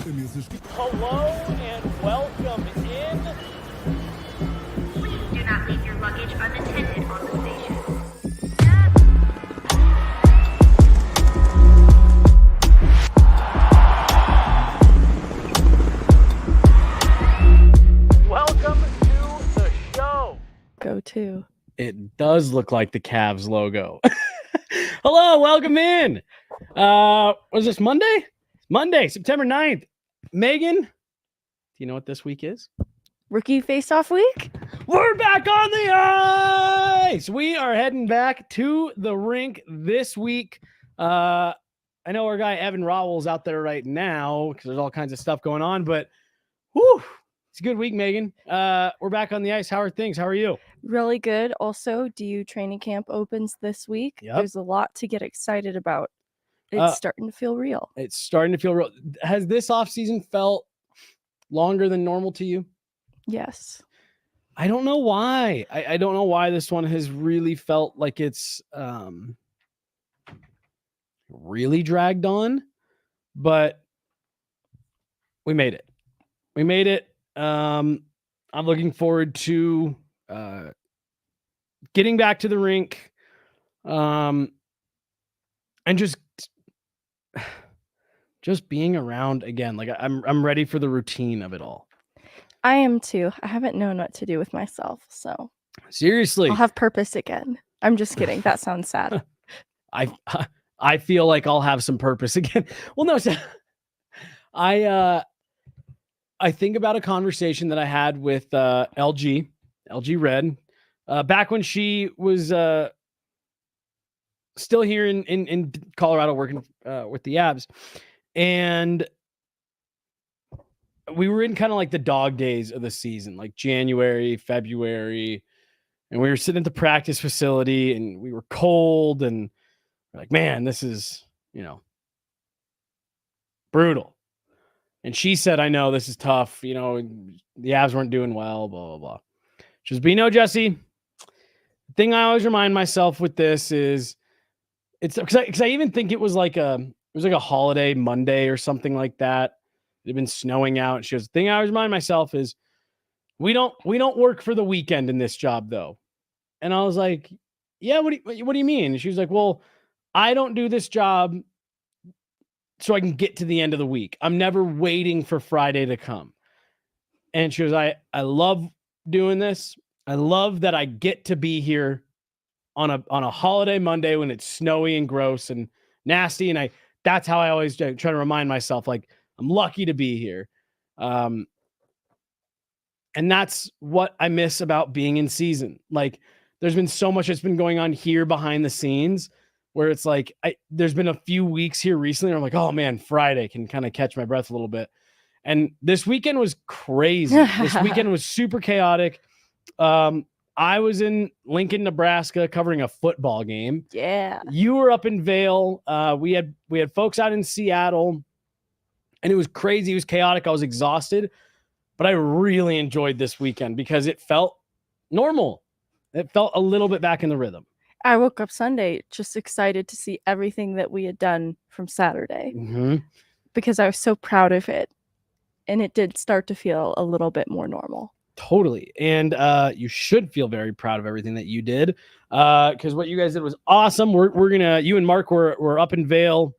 Hello and welcome in. Please do not leave your luggage unattended on the station. Welcome to the show. Go to. It does look like the Cavs logo. Hello, welcome in. Was this Monday? Monday, September 9th. Megan, do you know what this week is? Rookie face-off week? We're back on the ice. We are heading back to the rink this week. I know our guy Evan Rowell's out there right now because there's all kinds of stuff going on, but whew, it's a good week, Megan. We're back on the ice. How are things? How are you? Really good. Also, DU training camp opens this week. Yep. There's a lot to get excited about. It's starting to feel real. It's starting to feel real. Has this offseason felt longer than normal to you? Yes. I don't know why. I don't know why this one has really felt like it's really dragged on, but we made it. We made it. I'm looking forward to getting back to the rink and just being around again. Like I'm ready for the routine of it all. I am too. I haven't known what to do with myself, so Seriously, I'll have purpose again. I'm just kidding. That sounds sad. I feel like I'll have some purpose again. Well, no, I think about a conversation that I had with LG Red, back when she was still here in Colorado working with the Avs. And we were in kind of like the dog days of the season, like January, February, and we were sitting at the practice facility and we were cold and we're like, man, this is, brutal. And she said, I know this is tough. The Avs weren't doing well, blah, blah, blah. She goes, but Jesse, the thing I always remind myself with this is it's because I even think it was like a holiday Monday or something like that. It had been snowing out. She goes, the thing I always remind myself is we don't work for the weekend in this job though. And I was like, yeah, what do you mean? And she was like, well, I don't do this job so I can get to the end of the week. I'm never waiting for Friday to come. And she goes, I love doing this. I love that I get to be here on a holiday Monday when it's snowy and gross and nasty. And that's how I always try to remind myself, like, I'm lucky to be here. And that's what I miss about being in season. Like, there's been so much that's been going on here behind the scenes where it's like, there's been a few weeks here recently where I'm like, oh man, Friday can kind of catch my breath a little bit. And this weekend was crazy. This weekend was super chaotic. I was in Lincoln, Nebraska covering a football game. Yeah. You were up in Vail. We had folks out in Seattle and it was crazy. It was chaotic. I was exhausted, but I really enjoyed this weekend because it felt normal. It felt a little bit back in the rhythm. I woke up Sunday just excited to see everything that we had done from Saturday because I was so proud of it. And it did start to feel a little bit more normal. Totally. And you should feel very proud of everything that you did because what you guys did was awesome. We're going to, you and Mark were up in Vail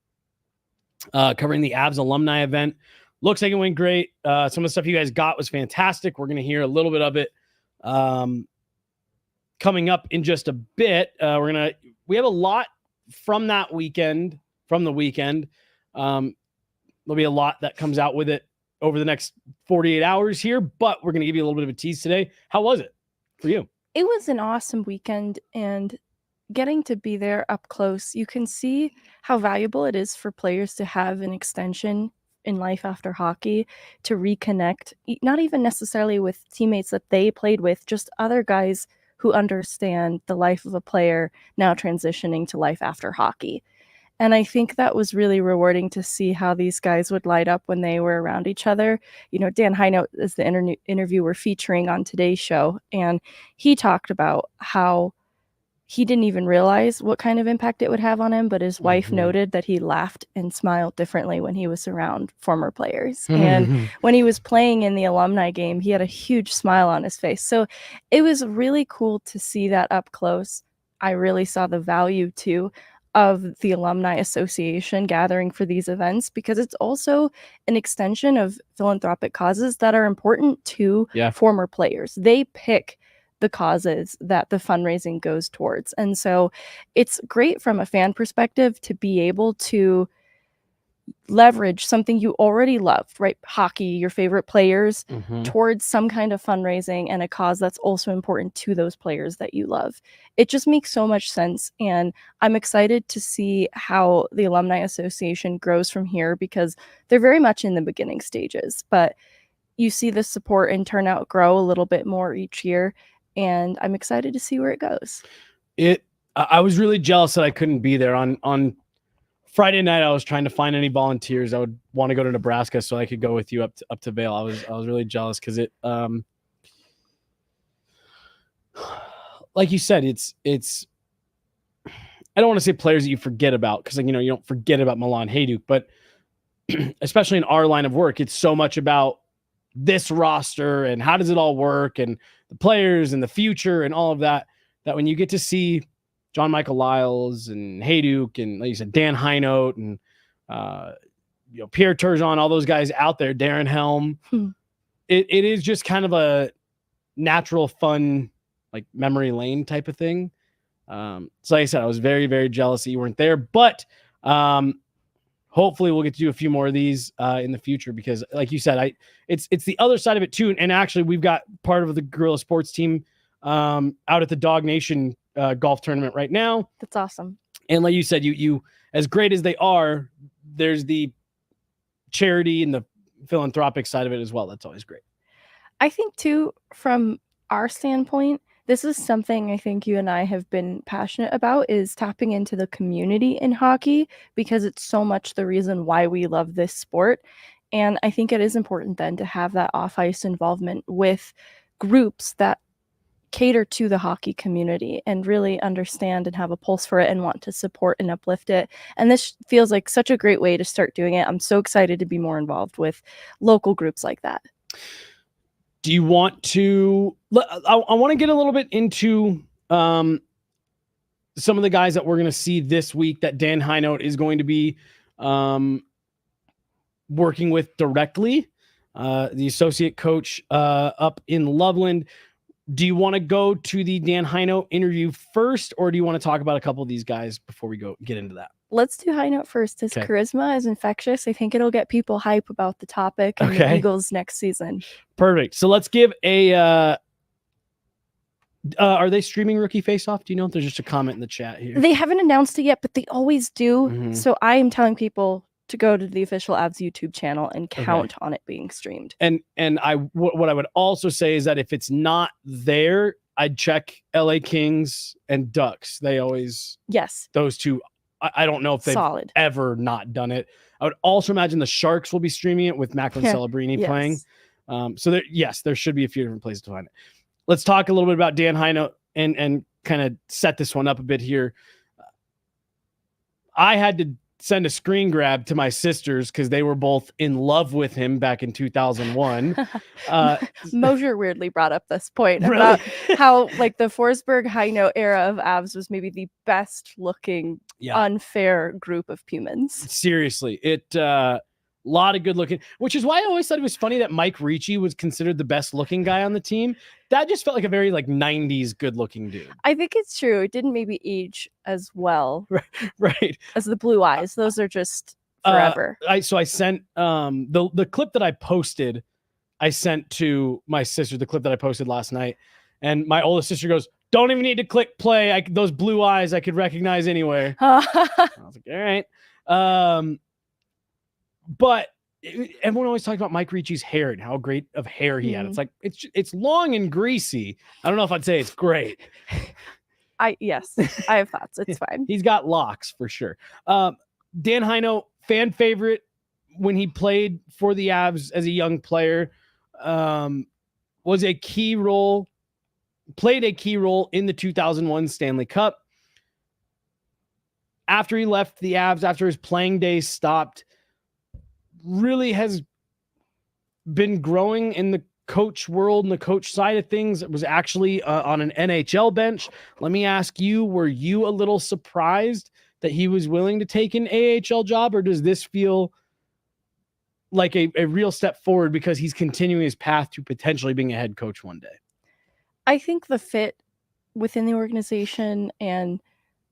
covering the Avs alumni event. Looks like it went great. Some of the stuff you guys got was fantastic. We're going to hear a little bit of it coming up in just a bit. We have a lot from the weekend. There'll be a lot that comes out with it over the next 48 hours here, but we're going to give you a little bit of a tease today. How was it for you? It was an awesome weekend, and getting to be there up close, you can see how valuable it is for players to have an extension in life after hockey, to reconnect, not even necessarily with teammates that they played with, just other guys who understand the life of a player now transitioning to life after hockey. And I think that was really rewarding to see how these guys would light up when they were around each other. Dan Heinout is the interview we're featuring on today's show, and he talked about how he didn't even realize what kind of impact it would have on him, but his wife Mhm. noted that he laughed and smiled differently when he was around former players. And when he was playing in the alumni game, he had a huge smile on his face. So it was really cool to see that up close. I really saw the value too of the Alumni Association gathering for these events, because it's also an extension of philanthropic causes that are important to Yeah. former players. They pick the causes that the fundraising goes towards. And so it's great from a fan perspective to be able to leverage something you already love, right? Hockey, your favorite players, Mhm. towards some kind of fundraising and a cause that's also important to those players that you love. It just makes so much sense. And I'm excited to see how the Alumni Association grows from here, because they're very much in the beginning stages. But you see the support and turnout grow a little bit more each year. And I'm excited to see where it goes. I was really jealous that I couldn't be there on Friday night. I was trying to find any volunteers. I would want to go to Nebraska so I could go with you up to Vail. I was really jealous because it like you said, it's I don't want to say players that you forget about, because you don't forget about Milan Hajduk, but especially in our line of work, it's so much about this roster and how does it all work and the players and the future and all of that, that when you get to see John Michael Lyles and Hajduk and, like you said, Dan Heinold and Pierre Turgeon, all those guys out there, Darren Helm, it is just kind of a natural, fun, like memory lane type of thing. So like I said, I was very, very jealous that you weren't there, but hopefully we'll get to do a few more of these in the future, because like you said, it's the other side of it too. And actually we've got part of the Guerrilla Sports team out at the Dog Nation golf tournament right now. That's awesome. And like you said, you as great as they are, there's the charity and the philanthropic side of it as well. That's always great. I think too, from our standpoint, this is something I think you and I have been passionate about, is tapping into the community in hockey, because it's so much the reason why we love this sport. And I think it is important then to have that off-ice involvement with groups that cater to the hockey community and really understand and have a pulse for it and want to support and uplift it. And this feels like such a great way to start doing it. I'm so excited to be more involved with local groups like that. Do you want to? I want to get a little bit into some of the guys that we're going to see this week that Dan Heinold is going to be working with directly, the associate coach up in Loveland. Do you want to go to the Dan Heinold interview first, or do you want to talk about a couple of these guys before we get into that? Let's do Heinold first. His charisma is infectious. I think it'll get people hype about the topic and the Eagles next season. Perfect. So let's give a are they streaming Rookie Face-Off? Do you know if there's just a comment in the chat here? They haven't announced it yet, but they always do. So I am telling people to go to the official Avs YouTube channel and count on it being streamed. And what I would also say is that if it's not there, I'd check LA Kings and Ducks. They always, those two. I don't know if they've ever not done it. I would also imagine the Sharks will be streaming it with Macklin Celebrini playing. So there should be a few different places to find it. Let's talk a little bit about Dan Heinold and kind of set this one up a bit here. I had to send a screen grab to my sisters because they were both in love with him back in 2001. Mosier weirdly brought up this point about how like the Forsberg Heinold era of Avs was maybe the best looking unfair group of humans. Seriously, a lot of good looking, which is why I always thought it was funny that Mike Ricci was considered the best looking guy on the team. That just felt like a very 90s good looking dude. I think it's true. It didn't maybe age as well right as the blue eyes. Those are just forever. I sent the clip that I posted, I sent to my sister, the clip that I posted last night, and my oldest sister goes, "Don't even need to click play. Those blue eyes I could recognize anywhere." I was like, all right. But everyone always talks about Mike Ricci's hair and how great of hair he had. It's like it's long and greasy. I don't know if I'd say it's great. I have thoughts. It's fine. He's got locks for sure. Dan Heinold, fan favorite when he played for the Avs as a young player, was a key role played a key role in the 2001 Stanley Cup. After he left the Avs, after his playing days stopped, really has been growing in the coach world and the coach side of things. It was actually on an NHL bench. Let me ask you, were you a little surprised that he was willing to take an AHL job, or does this feel like a real step forward because he's continuing his path to potentially being a head coach one day? I think the fit within the organization and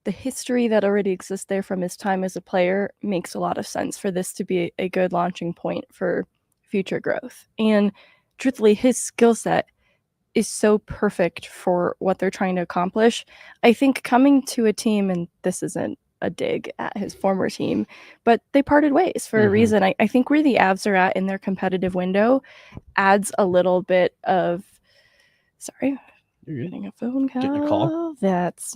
the history that already exists there from his time as a player makes a lot of sense for this to be a good launching point for future growth. And truthfully, his skill set is so perfect for what they're trying to accomplish. I think coming to a team, and this isn't a dig at his former team, but they parted ways for a reason. I think where the Avs are at in their competitive window adds a little bit of, sorry, you're getting a phone call. Getting a call? That's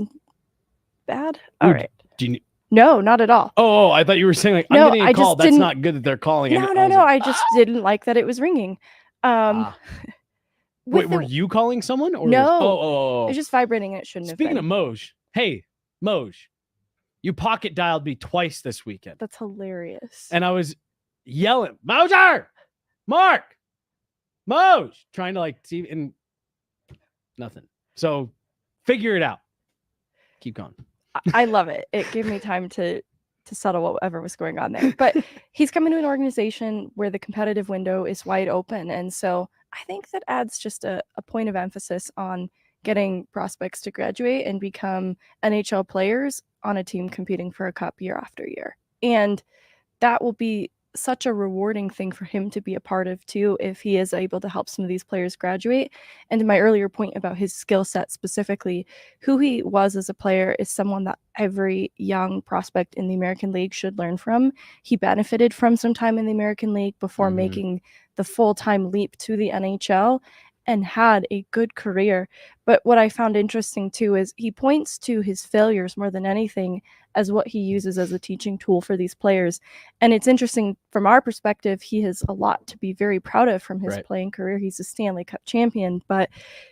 bad. All right. Do you, No, not at all. oh, I thought you were saying like, No, I'm getting a I call. just That's didn't- not good that they're calling. No, I just didn't like that it was ringing. Wait, were you calling someone? Or No. It's just vibrating and it shouldn't Speaking have of Moj, hey, Moj, you pocket dialed me twice this weekend. That's hilarious. And I was yelling, Moser, Mark, Moj, trying to like see, and nothing. So figure it out. Keep going. I love it. It gave me time to settle whatever was going on there. But he's coming to an organization where the competitive window is wide open. And so I think that adds just a point of emphasis on getting prospects to graduate and become NHL players on a team competing for a cup year after year. And that will be such a rewarding thing for him to be a part of too, if he is able to help some of these players graduate. And to my earlier point about his skill set specifically, who he was as a player is someone that every young prospect in the American League should learn from. He benefited from some time in the American League before making the full-time leap to the NHL and had a good career. But what I found interesting too is he points to his failures more than anything as what he uses as a teaching tool for these players. And it's interesting from our perspective, he has a lot to be very proud of from his playing career. He's a Stanley Cup champion, but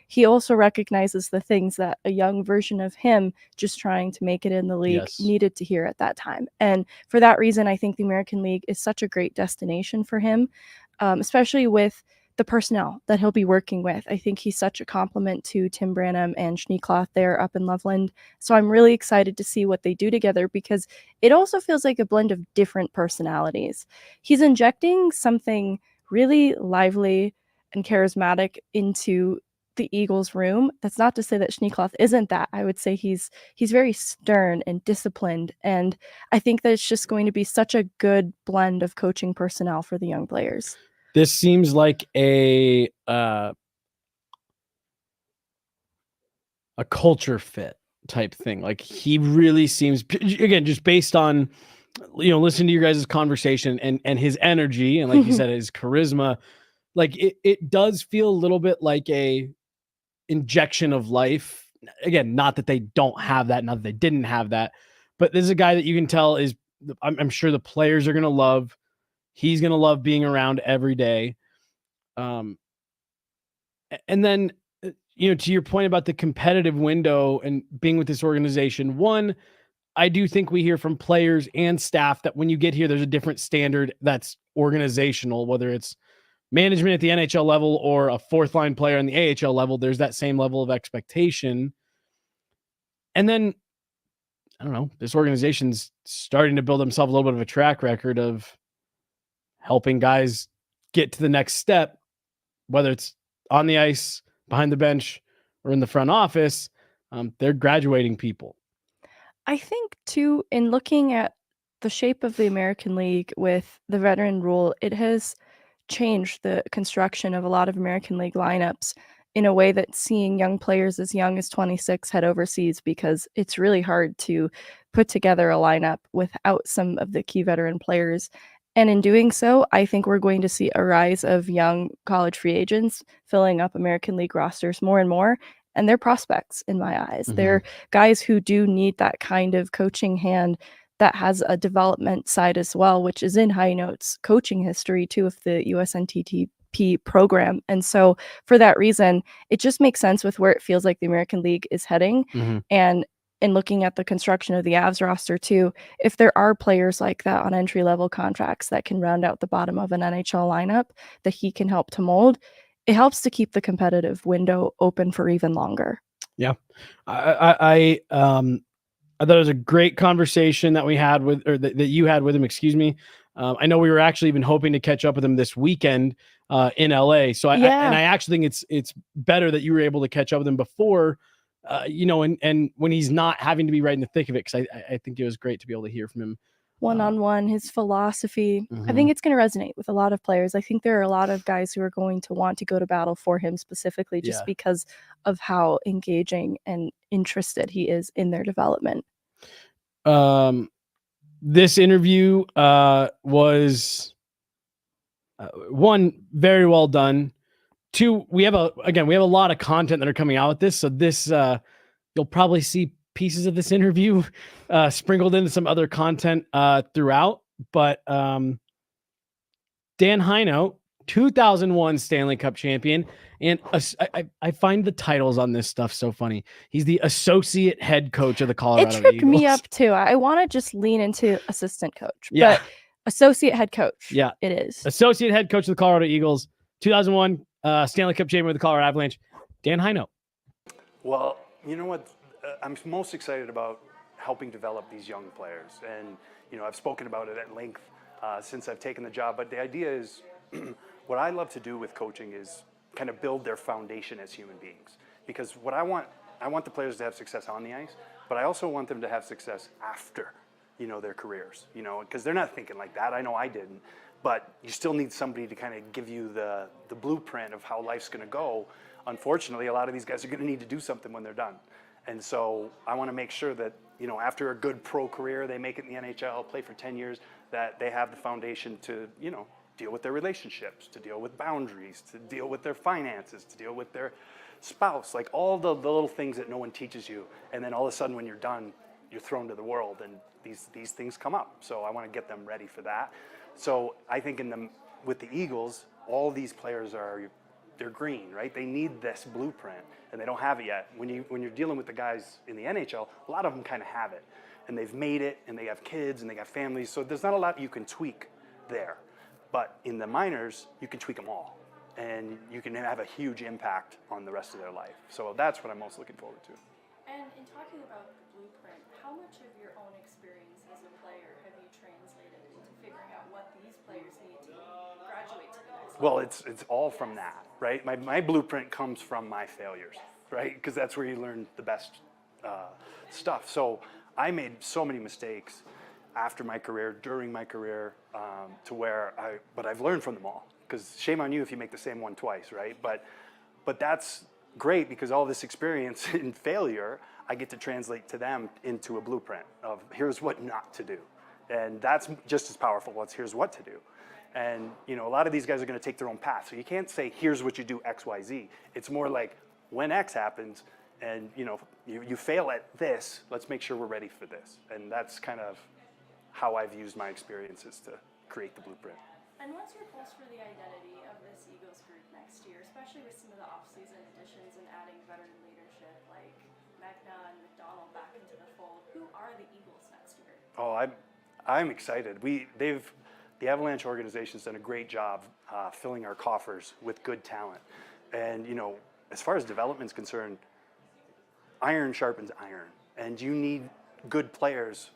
he also recognizes the things that a young version of him just trying to make it in the league needed to hear at that time. And for that reason, I think the American League is such a great destination for him, especially with the personnel that he'll be working with. I think he's such a compliment to Tim Branham and Schneekloth there up in Loveland. So I'm really excited to see what they do together because it also feels like a blend of different personalities. He's injecting something really lively and charismatic into the Eagles room. That's not to say that Schneekloth isn't that. I would say he's very stern and disciplined. And I think that it's just going to be such a good blend of coaching personnel for the young players. This seems like a culture fit type thing. Like he really seems, again, just based on, listening to your guys' conversation and his energy and like you said, his charisma, like it does feel a little bit like a injection of life. Again, not that they don't have that, not that they didn't have that, but this is a guy that you can tell is, I'm sure the players are going to love. He's going to love being around every day. And then, to your point about the competitive window and being with this organization, one, I do think we hear from players and staff that when you get here, there's a different standard that's organizational, whether it's management at the NHL level or a fourth line player on the AHL level, there's that same level of expectation. And then, I don't know, this organization's starting to build themselves a little bit of a track record of helping guys get to the next step, whether it's on the ice, behind the bench, or in the front office. They're graduating people. I think, too, in looking at the shape of the American League with the veteran rule, it has changed the construction of a lot of American League lineups in a way that seeing young players as young as 26 head overseas, because it's really hard to put together a lineup without some of the key veteran players. And in doing so, I think we're going to see a rise of young college free agents filling up American League rosters more and more. And they're prospects in my eyes. They're guys who do need that kind of coaching hand that has a development side as well, which is in High Note's coaching history too, of the USNTT MVP program. And so for that reason, it just makes sense with where it feels like the American League is heading. And in looking at the construction of the Avs roster too, if there are players like that on entry-level contracts that can round out the bottom of an NHL lineup that he can help to mold, it helps to keep the competitive window open for even longer. Yeah. I thought it was a great conversation that we had with, or that you had with him, excuse me. I know we were actually even hoping to catch up with him this weekend in LA. So I actually think it's better that you were able to catch up with him before, and when he's not having to be right in the thick of it. Cause I think it was great to be able to hear from him. One-on-one, his philosophy. I think it's going to resonate with a lot of players. I think there are a lot of guys who are going to want to go to battle for him specifically just because of how engaging and interested he is in their development. This interview was one, very well done. Two, we have a lot of content that are coming out with this. So this you'll probably see pieces of this interview sprinkled into some other content throughout. But Dan Heino, 2001 Stanley Cup champion. And I find the titles on this stuff so funny. He's the associate head coach of the Colorado Eagles. It tripped me up too. I want to just lean into assistant coach, but associate head coach. Yeah, it is. Associate head coach of the Colorado Eagles, 2001 Stanley Cup champion with the Colorado Avalanche, Dan Heino. Well, you know what? I'm most excited about helping develop these young players. And, I've spoken about it at length since I've taken the job. But the idea is what I love to do with coaching is kind of build their foundation as human beings. Because what I want the players to have success on the ice, but I also want them to have success after, their careers, because they're not thinking like that. I know I didn't. But you still need somebody to kind of give you the blueprint of how life's going to go. Unfortunately, a lot of these guys are going to need to do something when they're done. And so I want to make sure that, after a good pro career, they make it in the NHL, play for 10 years, that they have the foundation to, deal with their relationships, to deal with boundaries, to deal with their finances, to deal with their spouse, like all the little things that no one teaches you. And then all of a sudden when you're done, you're thrown to the world and these things come up. So I want to get them ready for that. So I think with the Eagles, all these players they're green, right? They need this blueprint, and they don't have it yet. When you're dealing with the guys in the NHL, a lot of them kind of have it, and they've made it, and they have kids, and they got families. So there's not a lot you can tweak there. But in the minors, you can tweak them all, and you can have a huge impact on the rest of their life. So that's what I'm most looking forward to. And in talking about the blueprint, how much of your own experience as a player have you translated into figuring out what these players need to graduate to the next level? Well, it's all from that, right? My blueprint comes from my failures, right? Because that's where you learn the best stuff. So I made so many mistakes after my career, during my career, but I've learned from them all. Because shame on you if you make the same one twice, right? But that's great because all this experience in failure, I get to translate to them into a blueprint of here's what not to do. And that's just as powerful as here's what to do. And, a lot of these guys are going to take their own path. So you can't say, here's what you do X, Y, Z. It's more like when X happens and, you fail at this, let's make sure we're ready for this. And that's kind of how I've used my experiences to create the blueprint. And what's your pulse for the identity of this Eagles group next year, especially with some of the off-season additions and adding veteran leadership like Megna and McDonald back into the fold? Who are the Eagles next year? Oh, I'm excited. The Avalanche organization's done a great job filling our coffers with good talent. And, as far as development's concerned, iron sharpens iron. And you need good players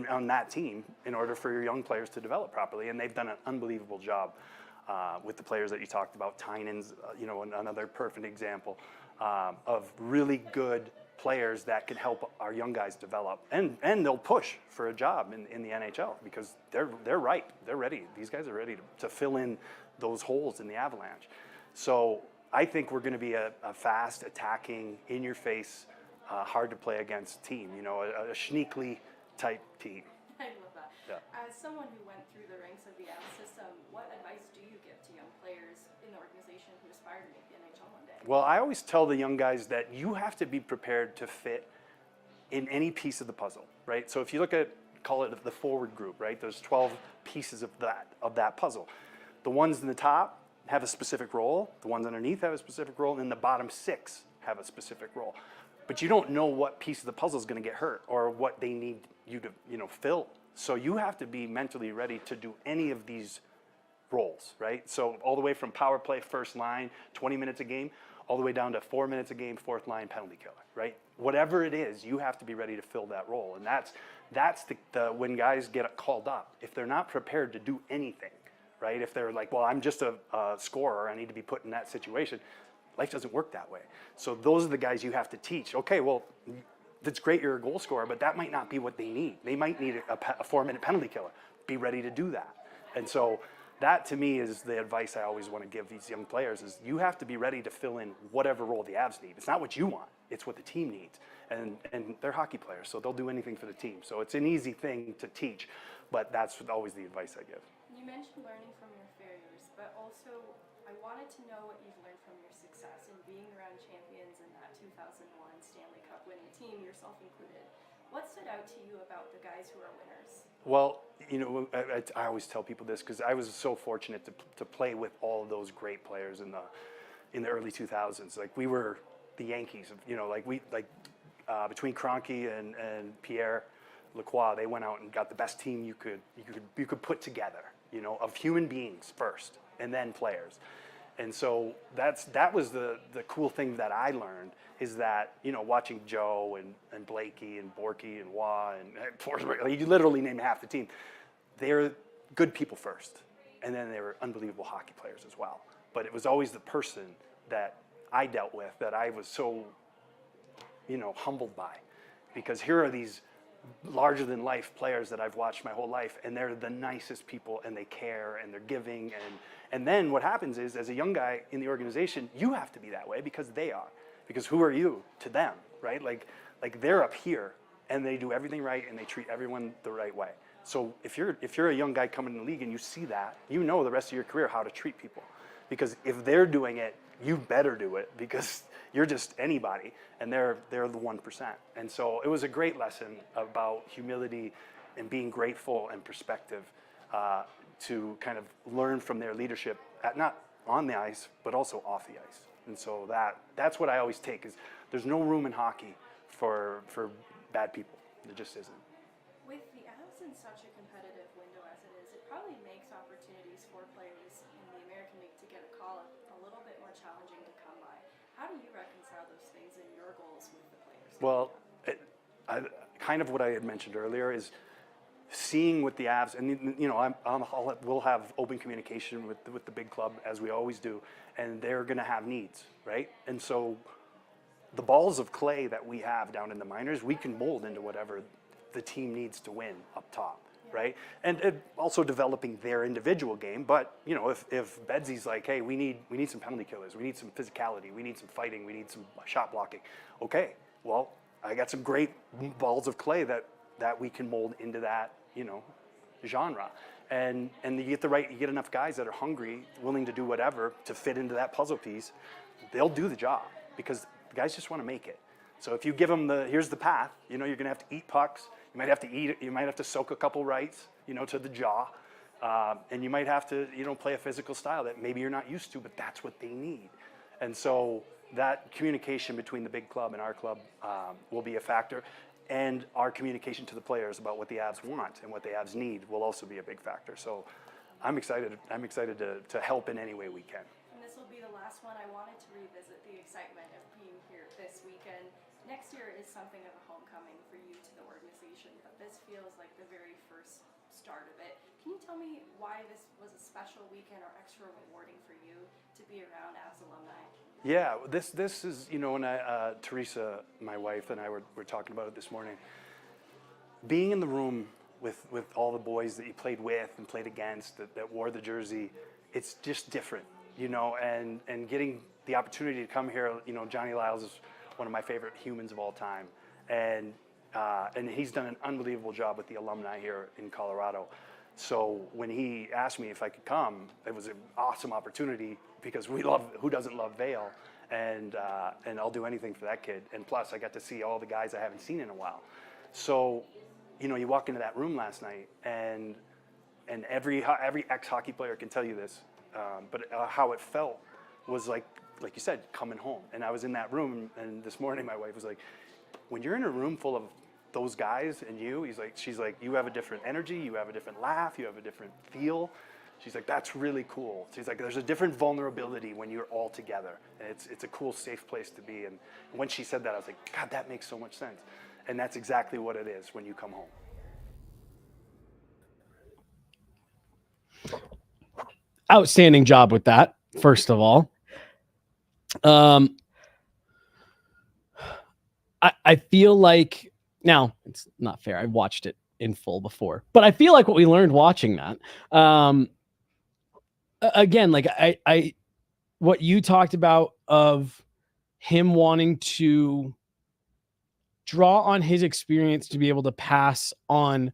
on that team in order for your young players to develop properly. And they've done an unbelievable job with the players that you talked about. Tynan's, another perfect example of really good players that can help our young guys develop, and they'll push for a job in the NHL because they're ripe, they're ready. These guys are ready to fill in those holes in the Avalanche. So I think we're going to be a fast, attacking, in-your-face, hard to play against team. A Schneekly type team. I love that. Yeah. As someone who went through the ranks of the Avs system, what advice do you give to young players in the organization who aspire to make the NHL one day? Well, I always tell the young guys that you have to be prepared to fit in any piece of the puzzle, right? So if you look at, call it the forward group, right? There's 12 pieces of that puzzle. The ones in the top, have a specific role, the ones underneath have a specific role, and then the bottom 6 have a specific role. But you don't know what piece of the puzzle is going to get hurt or what they need you to, fill. So you have to be mentally ready to do any of these roles, right? So all the way from power play, first line, 20 minutes a game, all the way down to 4 minutes a game, fourth line, penalty killer, right? Whatever it is, you have to be ready to fill that role. And that's the when guys get called up, if they're not prepared to do anything, right? If they're like, well, I'm just a scorer, I need to be put in that situation. Life doesn't work that way. So those are the guys you have to teach. Okay, well, that's great you're a goal scorer, but that might not be what they need. They might need a 4-minute penalty killer. Be ready to do that. And so that, to me, is the advice I always want to give these young players is you have to be ready to fill in whatever role the Avs need. It's not what you want. It's what the team needs. And they're hockey players, so they'll do anything for the team. So it's an easy thing to teach, but that's always the advice I give. You mentioned learning from your failures, but also I wanted to know what you've learned from your success in being around champions in that 2001 Stanley Cup winning team, yourself included. What stood out to you about the guys who are winners? Well, I always tell people this because I was so fortunate to play with all of those great players in the early 2000s. Like we were the Yankees, between Kroenke and Pierre Lacroix, they went out and got the best team you could put together, of human beings first and then players. And so that was the cool thing that I learned is that, watching Joe and Blakey and Borky and Waugh and Forsberg, you literally name half the team. They're good people first, and then they were unbelievable hockey players as well. But it was always the person that I dealt with that I was so, humbled by. Because here are these larger than life players that I've watched my whole life, and they're the nicest people, and they care, and they're giving, and then what happens is, as a young guy in the organization, you have to be that way because they are. Because who are you to them, right? Like they're up here, and they do everything right, and they treat everyone the right way. So if you're a young guy coming in the league and you see that, the rest of your career how to treat people. Because if they're doing it, you better do it because you're just anybody, and they're the 1%. And so it was a great lesson about humility and being grateful and perspective to kind of learn from their leadership, not on the ice, but also off the ice. And so that's what I always take is there's no room in hockey for bad people. There just isn't. With the Avs in such a competitive window as it is, it probably makes opportunities for players in the American League to get a call a little bit more challenging to come by. How do you reconcile those things in your goals with the players? Well, kind of what I had mentioned earlier is seeing with the Avs, and we'll have open communication with the big club as we always do, and they're going to have needs, right? And so the balls of clay that we have down in the minors, we can mold into whatever the team needs to win up top, right? And also developing their individual game. But if Bedsy's like, hey, we need some penalty killers, we need some physicality, we need some fighting, we need some shot blocking. Okay, well, I got some great balls of clay that we can mold into that genre. And you get enough guys that are hungry, willing to do whatever to fit into that puzzle piece. They'll do the job because the guys just want to make it. So if you give them here's the path, you're going to have to eat pucks. You might have to eat it. You might have to soak a couple rights, to the jaw. And you might have to, play a physical style that maybe you're not used to, but that's what they need. And so that communication between the big club and our club will be a factor. And our communication to the players about what the Avs want and what the Avs need will also be a big factor. So I'm excited to help in any way we can. And this will be the last one. I wanted to revisit the excitement of being here this weekend. Next year is something of a homecoming for you to the organization, but this feels like the very first start of it. Can you tell me why this was a special weekend or extra rewarding for you to be around Avs alumni? Yeah, this is, when Teresa, my wife, and I were talking about it this morning. Being in the room with all the boys that you played with and played against that wore the jersey, it's just different, and getting the opportunity to come here, Johnny Lyles is one of my favorite humans of all time. And he's done an unbelievable job with the alumni here in Colorado. So when he asked me if I could come, it was an awesome opportunity because who doesn't love Vail? And I'll do anything for that kid. And plus I got to see all the guys I haven't seen in a while. So, you walk into that room last night and every ex-hockey player can tell you this. but how it felt was like you said, coming home. And I was in that room, and this morning my wife was like, when you're in a room full of those guys and she's like, you have a different energy, you have a different laugh, you have a different feel. She's like, that's really cool. She's like, there's a different vulnerability when you're all together. And it's a cool, safe place to be. And when she said that, I was like, God, that makes so much sense. And that's exactly what it is when you come home. Outstanding job with that, first of all. I feel like, now it's not fair, I've watched it in full before, but I feel like what we learned watching that, again, like I what you talked about of him wanting to draw on his experience to be able to pass on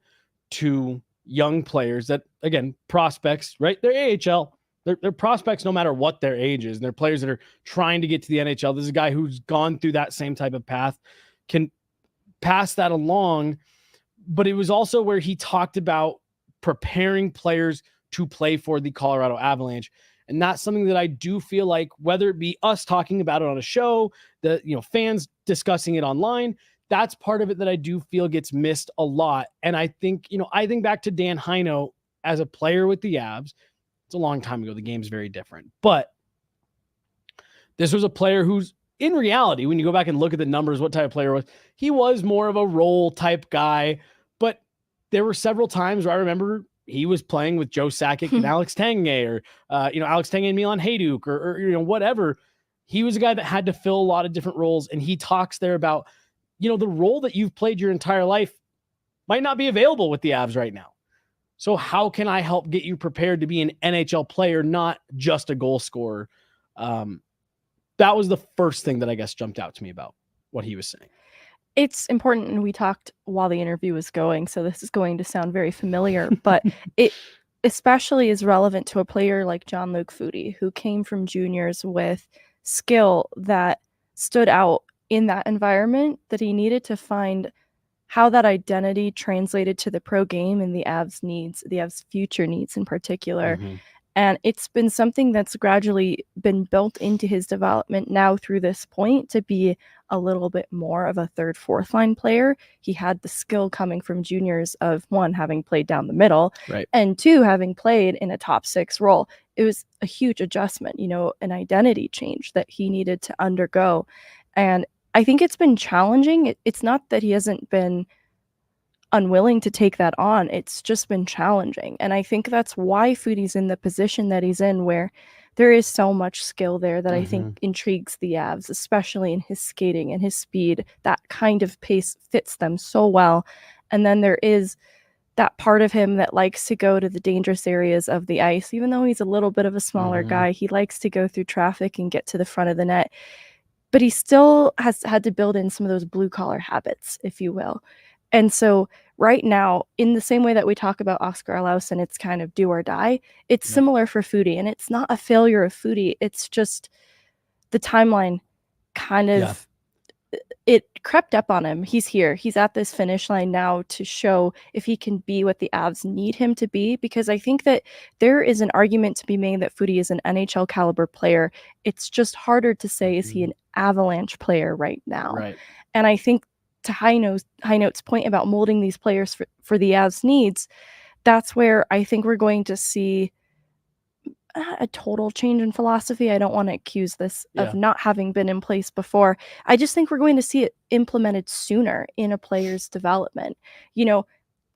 to young players that, again, prospects, right? They're AHL. They're prospects no matter what their age is. And they're players that are trying to get to the NHL. This is a guy who's gone through that same type of path, can pass that along. But it was also where he talked about preparing players to play for the Colorado Avalanche. And that's something that I do feel like, whether it be us talking about it on a show, the fans discussing it online, that's part of it that I do feel gets missed a lot. And I think back to Dan Heino as a player with the Avs. It's a long time ago. The game's very different. But this was a player who's, in reality, when you go back and look at the numbers, what type of player was, he was more of a role type guy. But there were several times where I remember he was playing with Joe Sakic and Alex Tanguay, or Alex Tanguay and Milan Hajduk, or whatever. He was a guy that had to fill a lot of different roles. And he talks there about, the role that you've played your entire life might not be available with the Avs right now. So how can I help get you prepared to be an NHL player, not just a goal scorer? That was the first thing that I guess jumped out to me about what he was saying. It's important, and we talked while the interview was going, so this is going to sound very familiar, but it especially is relevant to a player like Jean-Luc Foudy, who came from juniors with skill that stood out in that environment, that he needed to find how that identity translated to the pro game and the Avs needs, the Avs future needs in particular. Mm-hmm. And it's been something that's gradually been built into his development now through this point to be a little bit more of a third, fourth line player. He had the skill coming from juniors of, one, having played down the middle, right, and two, having played in a top six role. It was a huge adjustment, an identity change that he needed to undergo. And I think it's been challenging. It's not that he hasn't been unwilling to take that on. It's just been challenging. And I think that's why Foudy's in the position that he's in, where there is so much skill there that I think intrigues the Avs, especially in his skating and his speed. That kind of pace fits them so well. And then there is that part of him that likes to go to the dangerous areas of the ice. Even though he's a little bit of a smaller guy, he likes to go through traffic and get to the front of the net. But he still has had to build in some of those blue-collar habits, if you will. And so right now, in the same way that we talk about Oscar Alausen, it's kind of do or die. It's similar for Foudy, and it's not a failure of Foudy. It's just the timeline kind of, it crept up on him. He's here. He's at this finish line now to show if he can be what the Avs need him to be, because I think that there is an argument to be made that Foudy is an NHL caliber player. It's just harder to say, is he an Avalanche player right now? Right. And I think, to Heino's point about molding these players for the Avs needs, that's where I think we're going to see a total change in philosophy. I don't want to accuse this of not having been in place before. I just think we're going to see it implemented sooner in a player's development.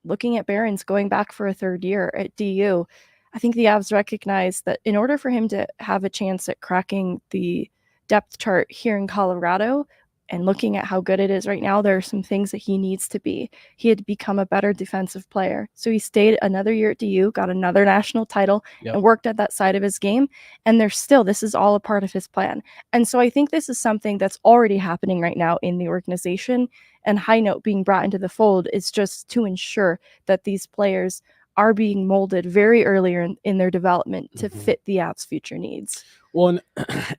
Looking at Barron's going back for a third year at DU, I think the Avs recognize that in order for him to have a chance at cracking the depth chart here in Colorado, and looking at how good it is right now, there are some things that he needs to be. He had to become a better defensive player. So he stayed another year at DU, got another national title, and worked at that side of his game. And this is all a part of his plan. And so I think this is something that's already happening right now in the organization. And Heino being brought into the fold is just to ensure that these players are being molded very earlier in their development to fit the Avs' future needs. Well,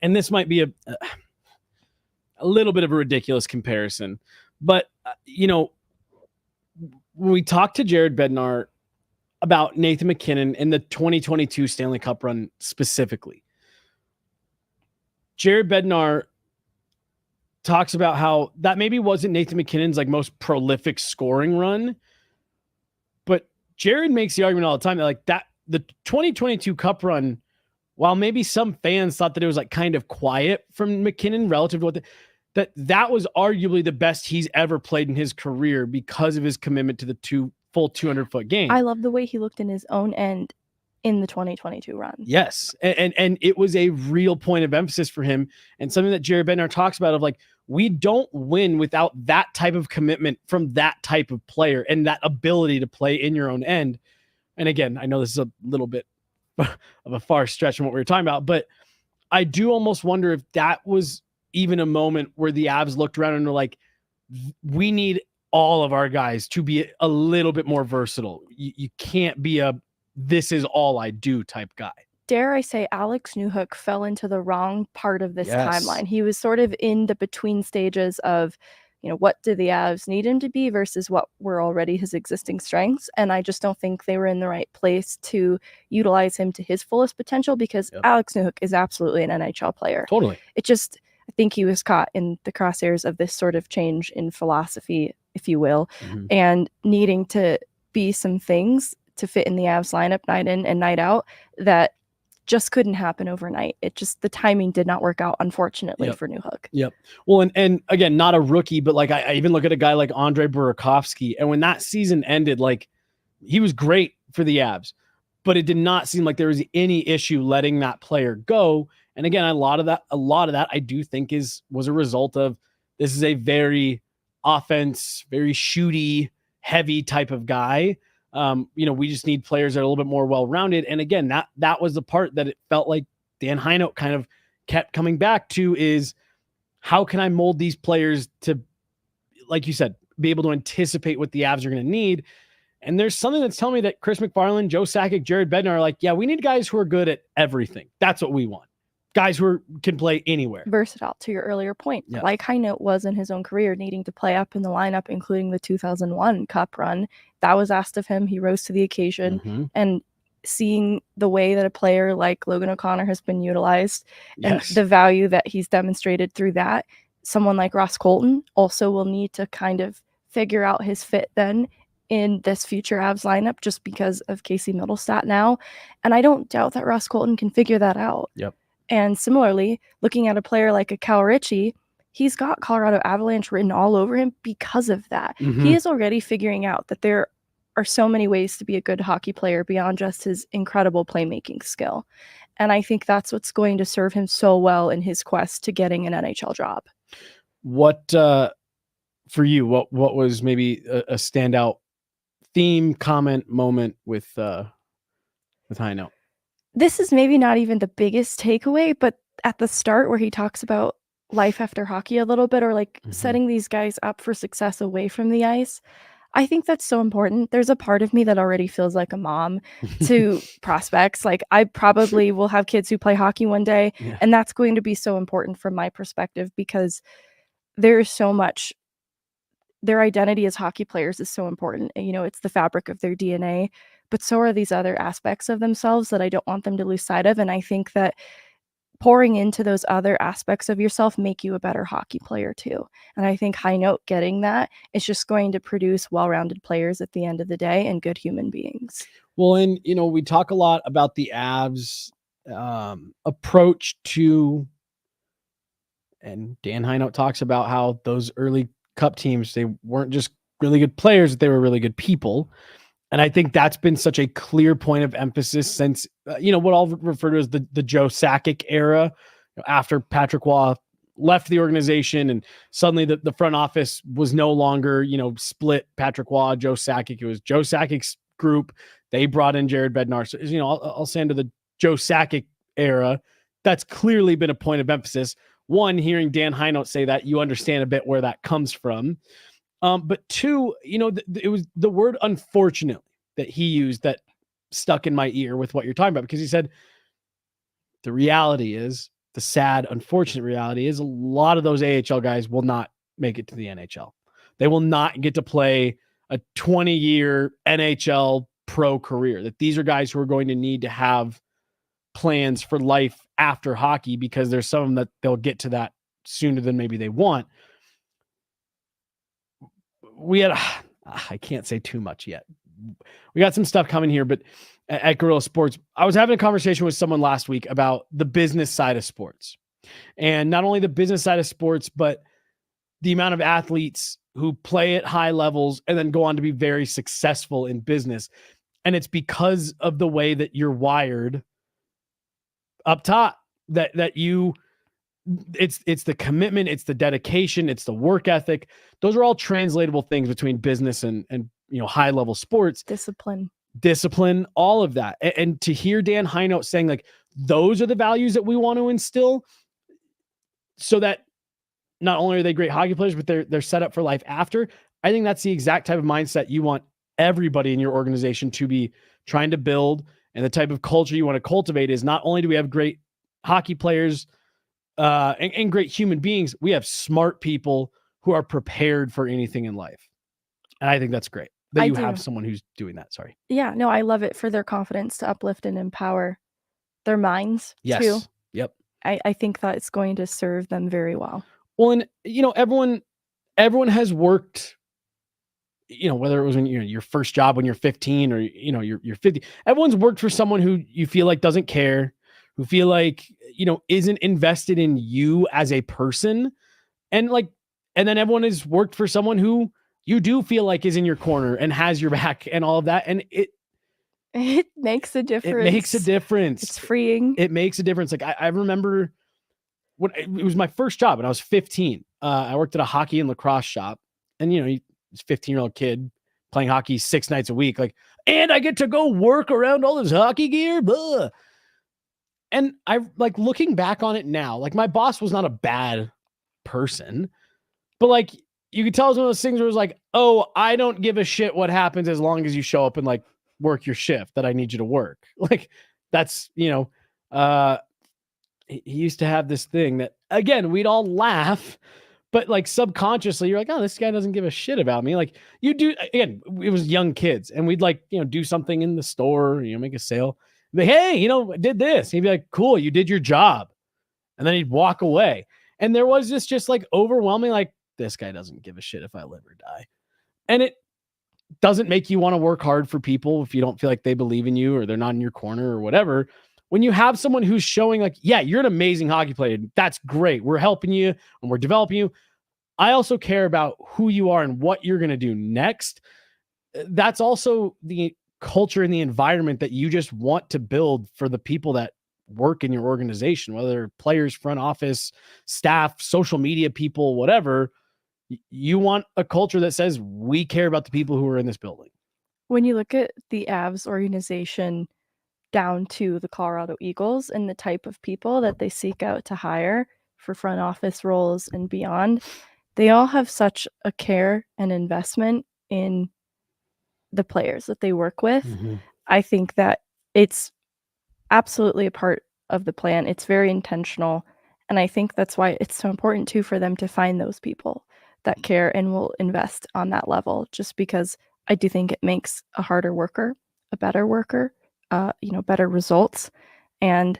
and this might be a little bit of a ridiculous comparison, but when we talked to Jared Bednar about Nathan MacKinnon and the 2022 Stanley Cup run specifically. Jared Bednar talks about how that maybe wasn't Nathan MacKinnon's like most prolific scoring run, but Jared makes the argument all the time that like that the 2022 Cup run, while maybe some fans thought that it was like kind of quiet from MacKinnon relative to what that was arguably the best he's ever played in his career because of his commitment to the full 200-foot game. I love the way he looked in his own end in the 2022 run. Yes. And it was a real point of emphasis for him, and something that Jared Bednar talks about of like, we don't win without that type of commitment from that type of player and that ability to play in your own end. And again, I know this is a little bit of a far stretch from what we were talking about, but I do almost wonder if that was even a moment where the Avs looked around and were like, we need all of our guys to be a little bit more versatile. You can't be a this is all I do type guy. Dare I say, Alex Newhook fell into the wrong part of this timeline. He was sort of in the between stages of, what do the Avs need him to be versus what were already his existing strengths. And I just don't think they were in the right place to utilize him to his fullest potential, because Alex Newhook is absolutely an NHL player. Totally. I think he was caught in the crosshairs of this sort of change in philosophy, if you will, and needing to be some things to fit in the Avs lineup night in and night out that just couldn't happen overnight. The timing did not work out, unfortunately, for Newhook. Yep. Well, and again, not a rookie, but like I even look at a guy like Andre Burakovsky, and when that season ended, like he was great for the Avs, but it did not seem like there was any issue letting that player go. And again, a lot of that I do think was a result of this is a very offense, very shooty, heavy type of guy. We just need players that are a little bit more well-rounded. And again, that was the part that it felt like Dan Heinold kind of kept coming back to, is how can I mold these players to, like you said, be able to anticipate what the Avs are going to need. And there's something that's telling me that Chris McFarland, Joe Sakic, Jared Bednar are like, yeah, we need guys who are good at everything. That's what we want. Guys who can play anywhere. Versatile, to your earlier point. Yeah. Like Heinold was in his own career, needing to play up in the lineup, including the 2001 Cup run. That was asked of him. He rose to the occasion. And seeing the way that a player like Logan O'Connor has been utilized and the value that he's demonstrated through that, someone like Ross Colton also will need to kind of figure out his fit then in this future Avs lineup, just because of Casey Middlestat now. And I don't doubt that Ross Colton can figure that out. Yep. And similarly, looking at a player like a Cal Ritchie, he's got Colorado Avalanche written all over him because of that. He is already figuring out that there are so many ways to be a good hockey player beyond just his incredible playmaking skill. And I think that's what's going to serve him so well in his quest to getting an NHL job. What, for you, what was maybe a standout theme, comment, moment with Heinold? This is maybe not even the biggest takeaway, but at the start where he talks about life after hockey a little bit, or like setting these guys up for success away from the ice, I think that's so important. There's a part of me that already feels like a mom to prospects. Like, I probably will have kids who play hockey one day, and that's going to be so important from my perspective, because there's so much. Their identity as hockey players is so important. It's the fabric of their DNA, but so are these other aspects of themselves that I don't want them to lose sight of. And I think that pouring into those other aspects of yourself make you a better hockey player too. And I think Heinold getting that is just going to produce well-rounded players at the end of the day and good human beings. Well, and, we talk a lot about the Avs approach to, and Dan Heinold talks about how those early Cup teams, they weren't just really good players, they were really good people. And I think that's been such a clear point of emphasis since, what I'll refer to as the Joe Sakic era, after Patrick Waugh left the organization and suddenly the front office was no longer, split Patrick Waugh, Joe Sakic. It was Joe Sakic's group. They brought in Jared Bednar. So, I'll say into the Joe Sakic era, that's clearly been a point of emphasis. One, hearing Dan Heinold say that, you understand a bit where that comes from. But two, it was the word unfortunately that he used that stuck in my ear with what you're talking about, because he said, the reality is, the sad, unfortunate reality is, a lot of those AHL guys will not make it to the NHL. They will not get to play a 20-year NHL pro career, that these are guys who are going to need to have plans for life after hockey, because there's some of them that they'll get to that sooner than maybe they want. We had, I can't say too much yet. We got some stuff coming here, but at Guerrilla Sports, I was having a conversation with someone last week about the business side of sports, and not only the business side of sports, but the amount of athletes who play at high levels and then go on to be very successful in business. And it's because of the way that you're wired up top, that you, it's the commitment, it's the dedication, it's the work ethic. Those are all translatable things between business and high level sports. Discipline, all of that. And to hear Dan Heinold saying like, those are the values that we want to instill, so that not only are they great hockey players, but they're set up for life after. I think that's the exact type of mindset you want everybody in your organization to be trying to build. And the type of culture you want to cultivate is, not only do we have great hockey players and great human beings, we have smart people who are prepared for anything in life. And I think that's great that you have someone who's doing that. Sorry. Yeah, no, I love it for their confidence to uplift and empower their minds too. Yep. I think that it's going to serve them very well. Well, and everyone has worked, whether it was when your first job when you're 15 or you're 50, everyone's worked for someone who you feel like doesn't care, who feel like isn't invested in you as a person, and then everyone has worked for someone who you do feel like is in your corner and has your back and all of that, and it makes a difference. It makes a difference. It's freeing. It makes a difference. Like I remember when it was my first job when I was 15. I worked at a hockey and lacrosse shop, and he's a 15-year-old kid playing hockey 6 nights a week. Like, and I get to go work around all this hockey gear. Blah. And I looking back on it now, like my boss was not a bad person, but like you could tell it was one of those things where it was like, oh, I don't give a shit what happens as long as you show up and work your shift that I need you to work. Like that's, he used to have this thing that, again, we'd all laugh, but subconsciously you're like, oh, this guy doesn't give a shit about me. Like you do, again, it was young kids, and we'd do something in the store, make a sale. But hey, I did this. He'd be like, cool, you did your job. And then he'd walk away. And there was this just overwhelming, this guy doesn't give a shit if I live or die. And it doesn't make you want to work hard for people if you don't feel like they believe in you or they're not in your corner or whatever. When you have someone who's showing yeah, you're an amazing hockey player. That's great. We're helping you and we're developing you. I also care about who you are and what you're going to do next. That's also the culture and the environment that you just want to build for the people that work in your organization, whether they're players, front office, staff, social media people, whatever. You want a culture that says we care about the people who are in this building. When you look at the Avs organization down to the Colorado Eagles and the type of people that they seek out to hire for front office roles and beyond, they all have such a care and investment in the players that they work with. Mm-hmm. I think that it's absolutely a part of the plan. It's very intentional. And I think that's why it's so important too for them to find those people that care and will invest on that level, just because I do think it makes a harder worker a better worker, better results. And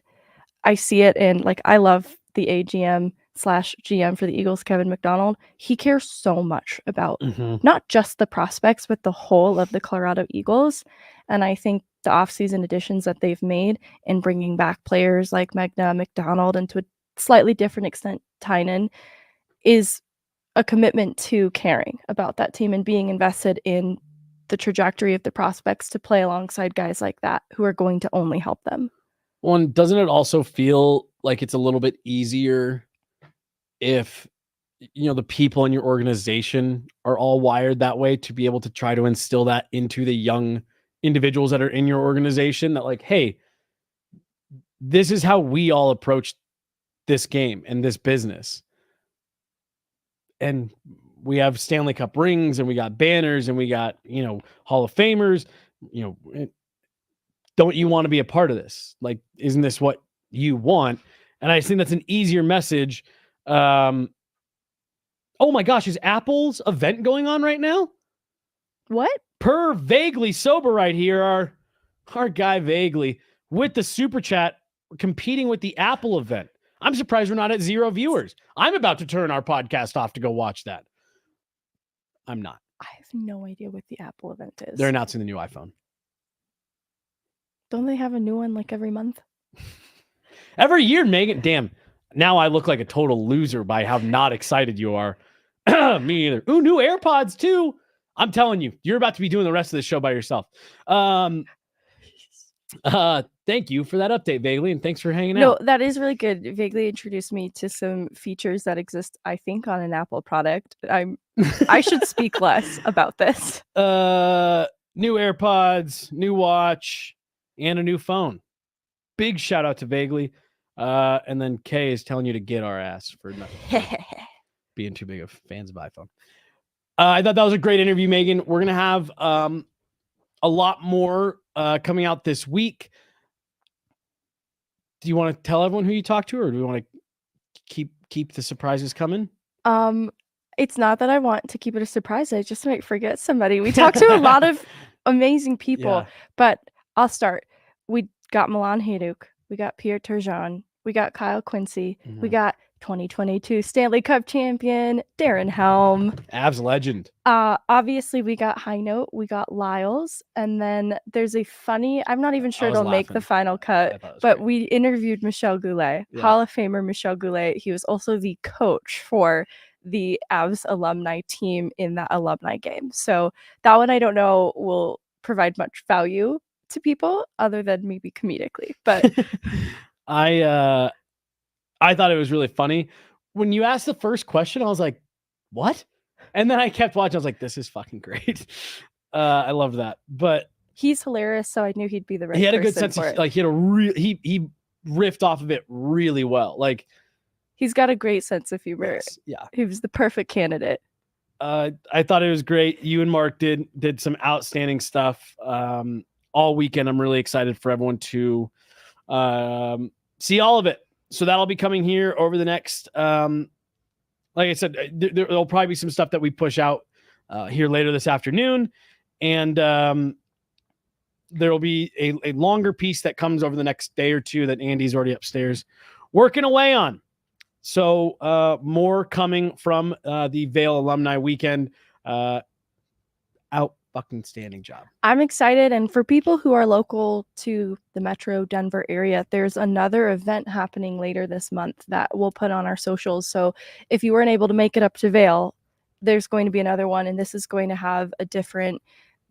I see it in, I love the AGM/GM for the Eagles, Kevin McDonald. He cares so much about not just the prospects, but the whole of the Colorado Eagles. And I think the offseason additions that they've made in bringing back players like Megna, McDonald, and to a slightly different extent, Tynan, is a commitment to caring about that team and being invested in the trajectory of the prospects to play alongside guys like that who are going to only help them. Well, and doesn't it also feel like it's a little bit easier if the people in your organization are all wired that way, to be able to try to instill that into the young individuals that are in your organization, that hey, this is how we all approach this game and this business. And we have Stanley Cup rings, and we got banners, and we got, Hall of Famers, don't you want to be a part of this? Isn't this what you want? And I just think that's an easier message. Oh my gosh, is Apple's event going on right now? What? Per Vaguely Sober right here, our guy Vaguely with the super chat competing with the Apple event. I'm surprised we're not at 0 viewers. I'm about to turn our podcast off to go watch that. I'm not. I have no idea what the Apple event is. They're announcing the new iPhone. Don't they have a new one like every month? Every year, Megan. Damn. Now I look like a total loser by how not excited you are. Me either. Ooh, new AirPods too. I'm telling you, you're about to be doing the rest of the show by yourself. Thank you for that update, Vaguely, and thanks for hanging No, out. that is really good. Vaguely introduced me to some features that exist, I think, on an Apple product. I should speak less about this. New AirPods, new watch, and a new phone. Big shout out to Vaguely. And then Kay is telling you to get our ass for not being too big of fans of iPhone. I thought that was a great interview, Megan. We're going to have a lot more coming out this week. Do you want to tell everyone who you talked to, or do we want to keep the surprises coming? It's not that I want to keep it a surprise. I just might forget somebody. We talked to a lot of amazing people, but I'll start. We got Milan Hajduk. We got Pierre Turgeon. We got Kyle Quincy. We got 2022 Stanley Cup champion Darren Helm. Avs legend. Obviously, we got High Note. We got Lyles. And then there's a funny, I'm not even sure it'll make the final cut, but we interviewed Michel Goulet, Hall of Famer Michel Goulet. He was also the coach for the Avs alumni team in that alumni game. So that one I don't know will provide much value to people other than maybe comedically. But I thought it was really funny. When you asked the first question, I was like, what? And then I kept watching. I was like, this is fucking great. I loved that. But he's hilarious, so I knew he'd be the right person. He had a good sense of, like, he riffed off of it really well. Like, he's got a great sense of humor. Yes, yeah. He was the perfect candidate. I thought it was great. You and Mark did some outstanding stuff all weekend. I'm really excited for everyone to see all of it. So that'll be coming here over the next, like I said, there'll probably be some stuff that we push out here later this afternoon. And there'll be a longer piece that comes over the next day or two that Andy's already upstairs working away on. So more coming from the Vail Alumni Weekend. Out fucking standing job. I'm excited. And for people who are local to the Metro Denver area, there's another event happening later this month that we'll put on our socials. So if you weren't able to make it up to Vail, there's going to be another one, and this is going to have a different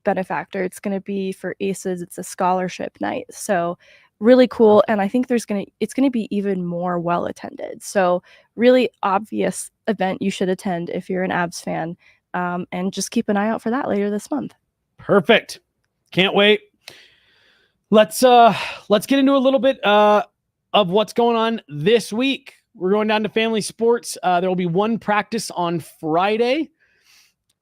benefactor. It's going to be for ACEs. It's a scholarship night. So really cool. And I think it's going to be even more well attended. So really obvious event you should attend if you're an Avs fan. And just keep an eye out for that later this month. Perfect. Can't wait. Let's get into a little bit of what's going on this week. We're going down to family sports. There will be one practice on Friday.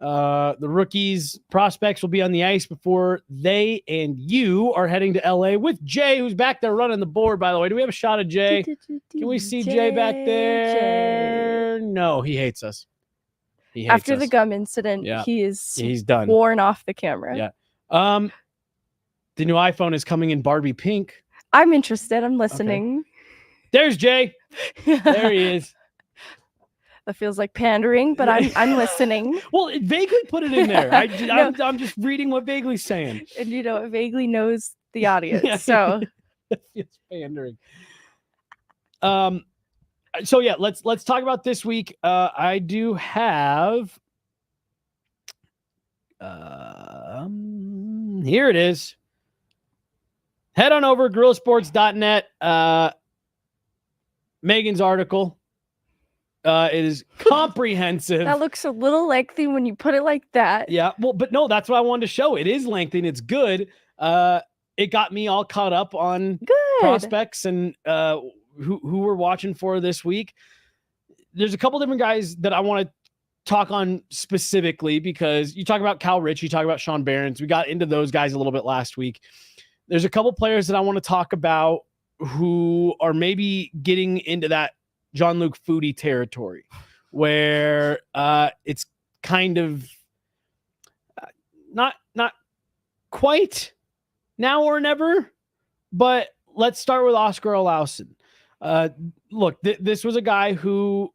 The rookies prospects will be on the ice before they and you are heading to LA with Jay, who's back there running the board, by the way. Do we have a shot of Jay? Can we see Jay back there? No, he hates us. After the gum incident, he's done. Worn off the camera. Yeah. The new iPhone is coming in Barbie pink. I'm interested. I'm listening. Okay. There's Jay. There he is. That feels like pandering, but I'm listening. Well, it vaguely put it in there. I'm just reading what Vaguely's saying. And it vaguely knows the audience. So it's pandering. So yeah, let's talk about this week. I do have here it is. Head on over GorillaSports.net. Megan's article. It is comprehensive. That looks a little lengthy when you put it like that. Yeah, well, but no, that's what I wanted to show. It is lengthy and it's good. It got me all caught up on prospects and who we're watching for this week. There's a couple different guys that I want to talk on specifically because you talk about Cal Rich, you talk about Sean Behrens. We got into those guys a little bit last week. There's a couple players that I want to talk about who are maybe getting into that Jean-Luc Foodie territory where it's kind of not quite now or never, but let's start with Oscar Olausson. Look, this was a guy who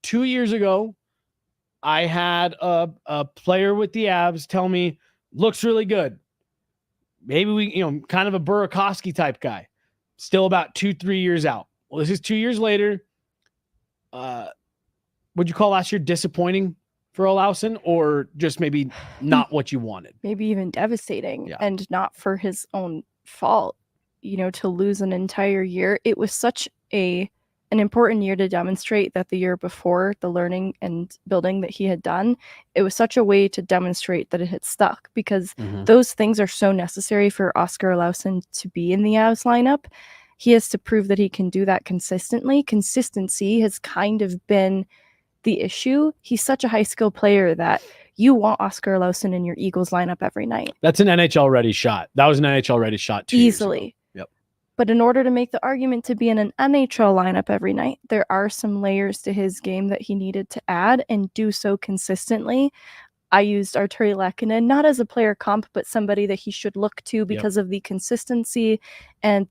2 years ago, I had a player with the Avs tell me, looks really good. Maybe we, kind of a Burakovsky type guy. Still about 2-3 years out. Well, this is 2 years later. Would you call last year disappointing for Olausson, or just maybe not what you wanted? Maybe even devastating, Yeah. and not for his own fault. To lose an entire year. It was such an important year to demonstrate that the year before, the learning and building that he had done, it was such a way to demonstrate that it had stuck, because those things are so necessary for Oscar Olausson to be in the Avs lineup. He has to prove that he can do that consistently. Consistency has kind of been the issue. He's such a high skill player that you want Oscar Olausson in your Eagles lineup every night. That's an NHL ready shot. That was an NHL ready shot 2 years ago. Easily. Yep. But in order to make the argument to be in an NHL lineup every night, there are some layers to his game that he needed to add, and do so consistently. I used Arturi Lehkonen not as a player comp, but somebody that he should look to because of the consistency. And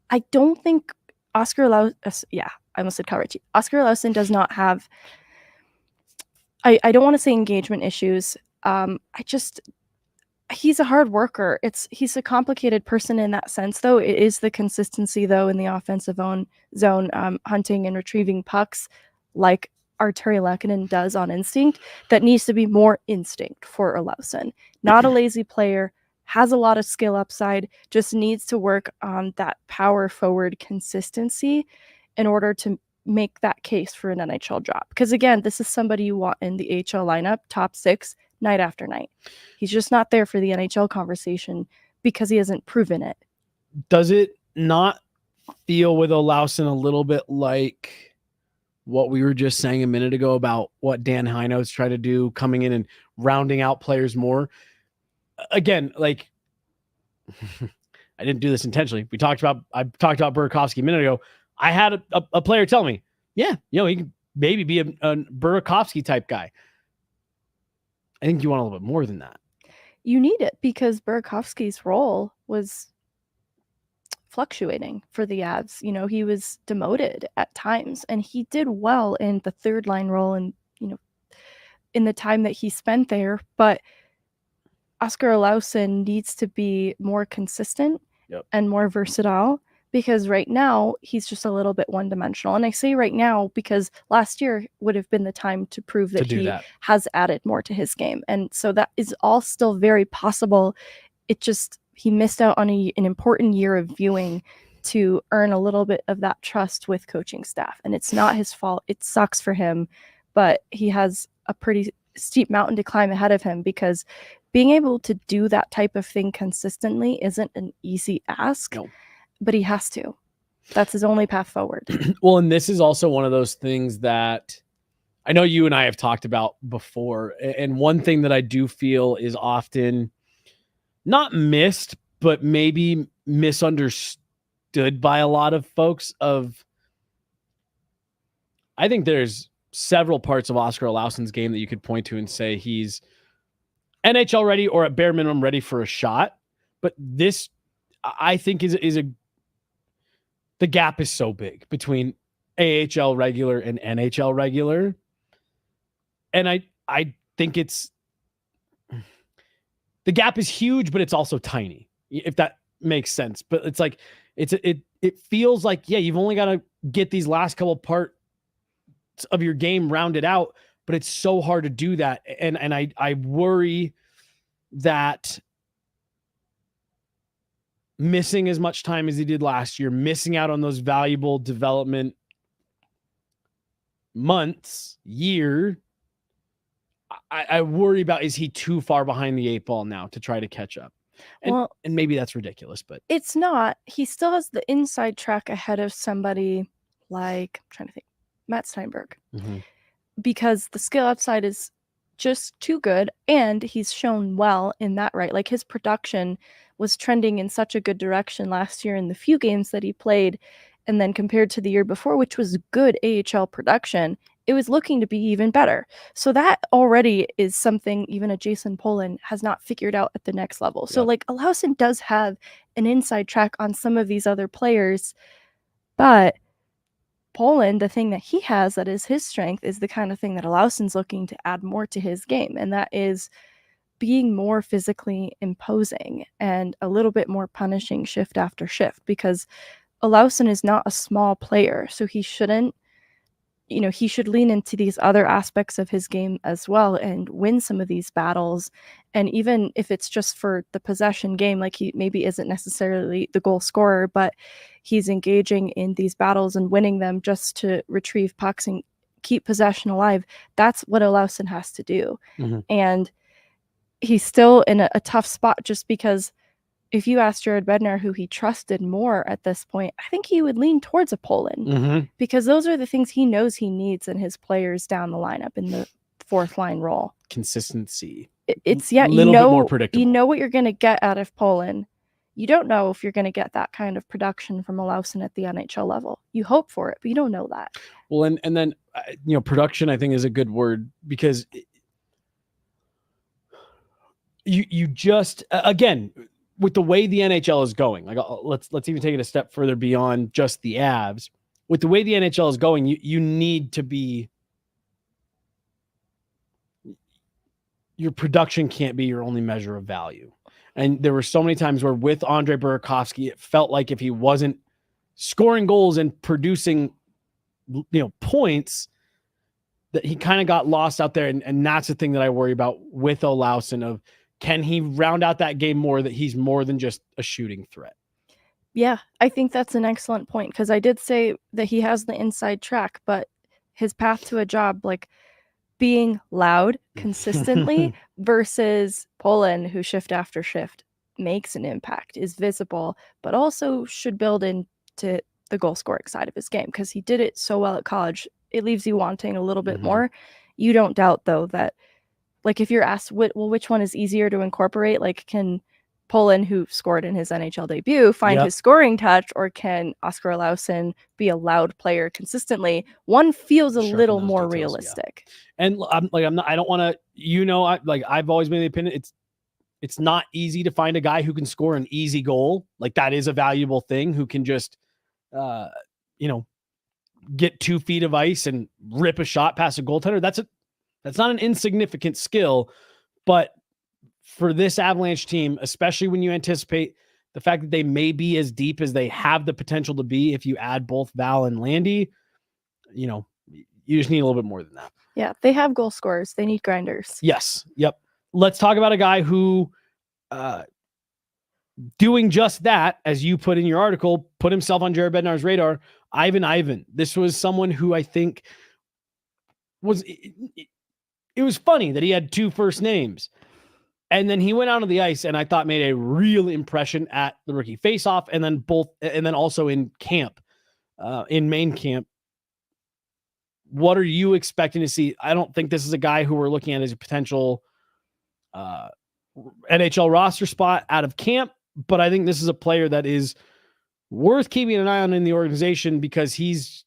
I don't think Oscar Olausson, I almost said Kyle Ritchie. Oscar Olausson does not have, I don't want to say engagement issues. He's a hard worker. He's a complicated person in that sense, though. It is the consistency, though, in the offensive zone, hunting and retrieving pucks like Arturi Lehkonen does on instinct, that needs to be more instinct for Olausson. Not a lazy player, has a lot of skill upside, just needs to work on that power forward consistency in order to make that case for an NHL job. Because again, this is somebody you want in the AHL lineup, top 6, night after night. He's just not there for the NHL conversation because he hasn't proven it. Does it not feel with Olausson a little bit like what we were just saying a minute ago about what Dan Hino's tried to do, coming in and rounding out players more? Again, like I didn't do this intentionally. I talked about Burakovsky a minute ago. I had a player tell me, he can maybe be a Burakovsky type guy. I think you want a little bit more than that. You need it, because Burakovsky's role was fluctuating for the Avs. He was demoted at times, and he did well in the third line role and, in the time that he spent there. But Oscar Olausson needs to be more consistent and more versatile, because right now he's just a little bit one-dimensional. And I say right now because last year would have been the time to prove that he has added more to his game. And so that is all still very possible. He missed out on an important year of viewing to earn a little bit of that trust with coaching staff. And it's not his fault. It sucks for him, but he has a pretty steep mountain to climb ahead of him, because being able to do that type of thing consistently isn't an easy ask. No. But he has to. That's his only path forward. Well, and this is also one of those things that I know you and I have talked about before. And one thing that I do feel is often not missed, but maybe misunderstood by a lot of folks I think there's several parts of Oscar Olausson's game that you could point to and say he's NHL ready, or at bare minimum ready for a shot. But this, I think, is the gap is so big between AHL regular and NHL regular. And I think the gap is huge, but it's also tiny, if that makes sense. But it's like, it feels like, you've only got to get these last couple parts of your game rounded out, but it's so hard to do that. And I worry that missing as much time as he did last year, missing out on those valuable development months, year, I worry about, is he too far behind the 8 ball now to try to catch up? And maybe that's ridiculous, but it's not. He still has the inside track ahead of somebody like, I'm trying to think, Matt Steinberg, because the skill upside is just too good, and he's shown well in that, right? Like, his production was trending in such a good direction last year in the few games that he played, and then compared to the year before, which was good AHL production, it was looking to be even better. So that already is something even a Jason Polin has not figured out at the next level. So Yep. like Olausson does have an inside track on some of these other players, but Poland, the thing that he has that is his strength is the kind of thing that Olausson's looking to add more to his game, and that is being more physically imposing and a little bit more punishing shift after shift, because Olausson is not a small player, so he shouldn't, he should lean into these other aspects of his game as well and win some of these battles. And even if it's just for the possession game, like he maybe isn't necessarily the goal scorer, but he's engaging in these battles and winning them just to retrieve pucks and keep possession alive. That's what Olausson has to do. Mhm. And he's still in a tough spot, just because if you asked Jared Bednar who he trusted more at this point, I think he would lean towards a Poland, Mhm. because those are the things he knows he needs in his players down the lineup in the fourth line role. Consistency. It's little bit more predictable. You know what you're going to get out of Poland. You don't know if you're going to get that kind of production from Olausson at the NHL level. You hope for it, but you don't know that. Well, and then production, I think, is a good word, because you just again, with the way the NHL is going, like let's even take it a step further beyond just the Avs. With the way the NHL is going, you need to be, your production can't be your only measure of value. And there were so many times where with Andre Burakovsky, it felt like if he wasn't scoring goals and producing points, that he kind of got lost out there. And that's the thing that I worry about with Olausson, of can he round out that game more, that he's more than just a shooting threat? Yeah, I think that's an excellent point, because I did say that he has the inside track, but his path to a job, like being loud consistently versus Poland, who shift after shift makes an impact, is visible, but also should build into the goal scoring side of his game, because he did it so well at college. It leaves you wanting a little bit more. You don't doubt, though, that like if you're asked, which one is easier to incorporate? Like, can Poland, who scored in his NHL debut, find his scoring touch, or can Oscar Olausson be a loud player consistently? One feels a little more realistic. Yeah. And I don't want to, I've always made the opinion, it's not easy to find a guy who can score an easy goal. Like, that is a valuable thing, who can just, get 2 feet of ice and rip a shot past a goaltender. That's not an insignificant skill, but for this Avalanche team, especially when you anticipate the fact that they may be as deep as they have the potential to be, if you add both Val and Landy, you just need a little bit more than that. Yeah, they have goal scorers. They need grinders. Yes. Yep. Let's talk about a guy who, doing just that, as you put in your article, put himself on Jared Bednar's radar, Ivan. This was someone who I think was, it was funny that he had 2 first names. And then he went out on the ice and I thought made a real impression at the rookie faceoff, and then also in camp, in main camp. What are you expecting to see? I don't think this is a guy who we're looking at as a potential NHL roster spot out of camp, but I think this is a player that is worth keeping an eye on in the organization, because his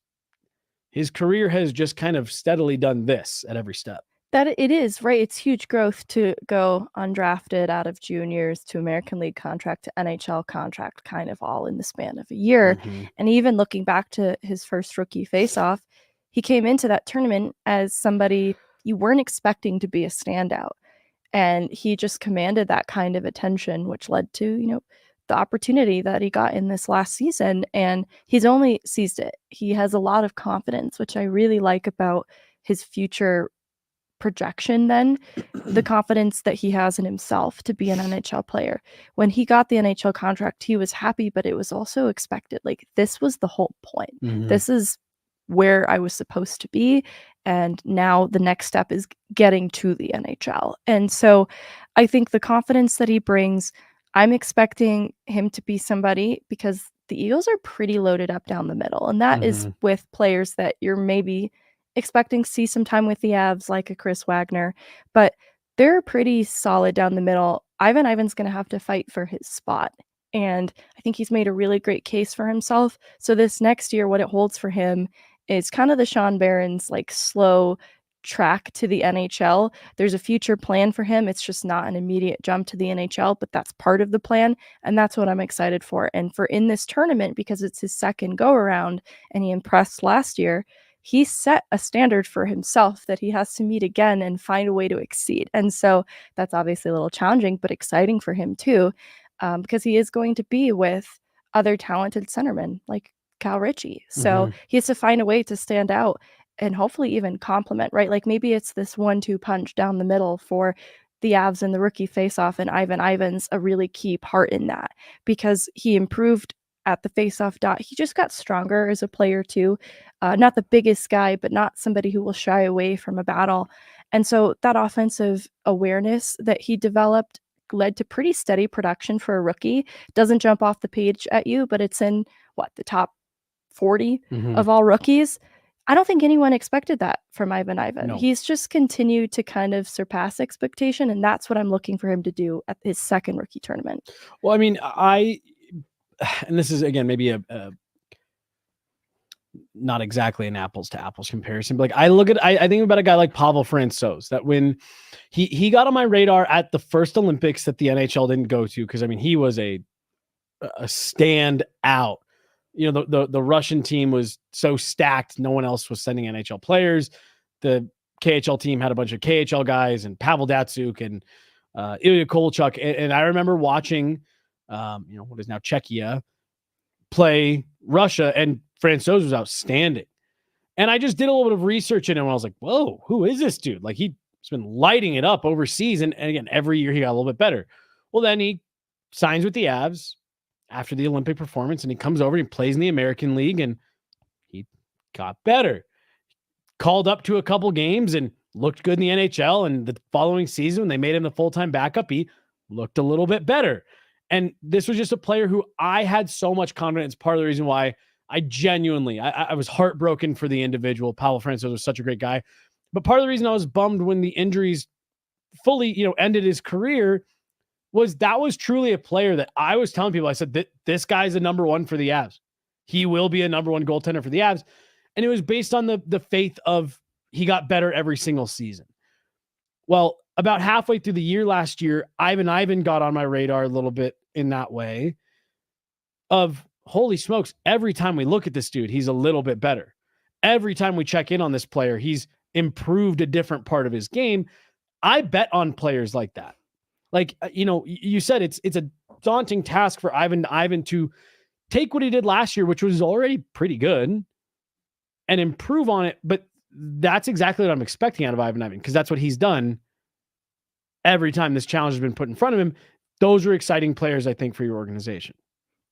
career has just kind of steadily done this at every step. That it is, right? It's huge growth to go undrafted out of juniors to American League contract to NHL contract, kind of all in the span of a year. And even looking back to his first rookie faceoff, he came into that tournament as somebody you weren't expecting to be a standout. And he just commanded that kind of attention, which led to, the opportunity that he got in this last season. And he's only seized it. He has a lot of confidence, which I really like about his future projection. Then the confidence that he has in himself to be an NHL player. When he got the NHL contract, he was happy, but it was also expected. Like, this was the whole point. This is where I was supposed to be. And now the next step is getting to the NHL. And so I think the confidence that he brings, I'm expecting him to be somebody, because the Eagles are pretty loaded up down the middle. And that is with players that you're maybe expecting to see some time with the Avs, like a Chris Wagner, but they're pretty solid down the middle. Ivan's going to have to fight for his spot. And I think he's made a really great case for himself. So this next year, what it holds for him It's kind of the Sean Barron's like slow track to the NHL. There's a future plan for him. It's just not an immediate jump to the NHL, but that's part of the plan. And that's what I'm excited for. And for in this tournament, because it's his second go around and he impressed last year, he set a standard for himself that he has to meet again and find a way to exceed. And so that's obviously a little challenging, but exciting for him too, because he is going to be with other talented centermen like Cal Ritchie. So he has to find a way to stand out and hopefully even complement, right? Like maybe it's this 1-2 punch down the middle for the Avs and the rookie faceoff, and Ivan Ivan's a really key part in that because he improved at the faceoff dot. He just got stronger as a player too. Not the biggest guy, but not somebody who will shy away from a battle. And so that offensive awareness that he developed led to pretty steady production for a rookie. Doesn't jump off the page at you, but it's in the top 40 of all rookies. I don't think anyone expected that from Ivan Ivan. No. He's just continued to kind of surpass expectation, and that's what I'm looking for him to do at his second rookie tournament. Well, I mean, and this is again maybe a not exactly an apples to apples comparison, but like I think about a guy like Pavel Francouz, that when he got on my radar at the first Olympics that the NHL didn't go to, because I mean he was a standout. You know, the Russian team was so stacked, no one else was sending NHL players. The KHL team had a bunch of KHL guys and Pavel Datsyuk and Ilya Kovalchuk. And I remember watching, what is now Czechia play Russia, and Francouz was outstanding. And I just did a little bit of research in him, and I was like, whoa, who is this dude? Like, he's been lighting it up overseas. And again, every year he got a little bit better. Well, then he signs with the Avs after the Olympic performance, and he comes over and he plays in the American League, and he got better. Called up to a couple games and looked good in the NHL. And the following season, when they made him the full-time backup, he looked a little bit better. And this was just a player who I had so much confidence. Part of the reason why I genuinely, I was heartbroken for the individual. Pavel Francouz was such a great guy. But part of the reason I was bummed when the injuries fully, ended his career was that was truly a player that I was telling people, I said that this guy's a number one for the Avs. He will be a number one goaltender for the Avs. And it was based on the faith of he got better every single season. Well, about halfway through the year last year, Ivan got on my radar a little bit in that way of, holy smokes, every time we look at this dude, he's a little bit better. Every time we check in on this player, he's improved a different part of his game. I bet on players like that. Like, you said it's a daunting task for Ivan to take what he did last year, which was already pretty good, and improve on it. But that's exactly what I'm expecting out of Ivan, because that's what he's done every time this challenge has been put in front of him. Those are exciting players, I think, for your organization.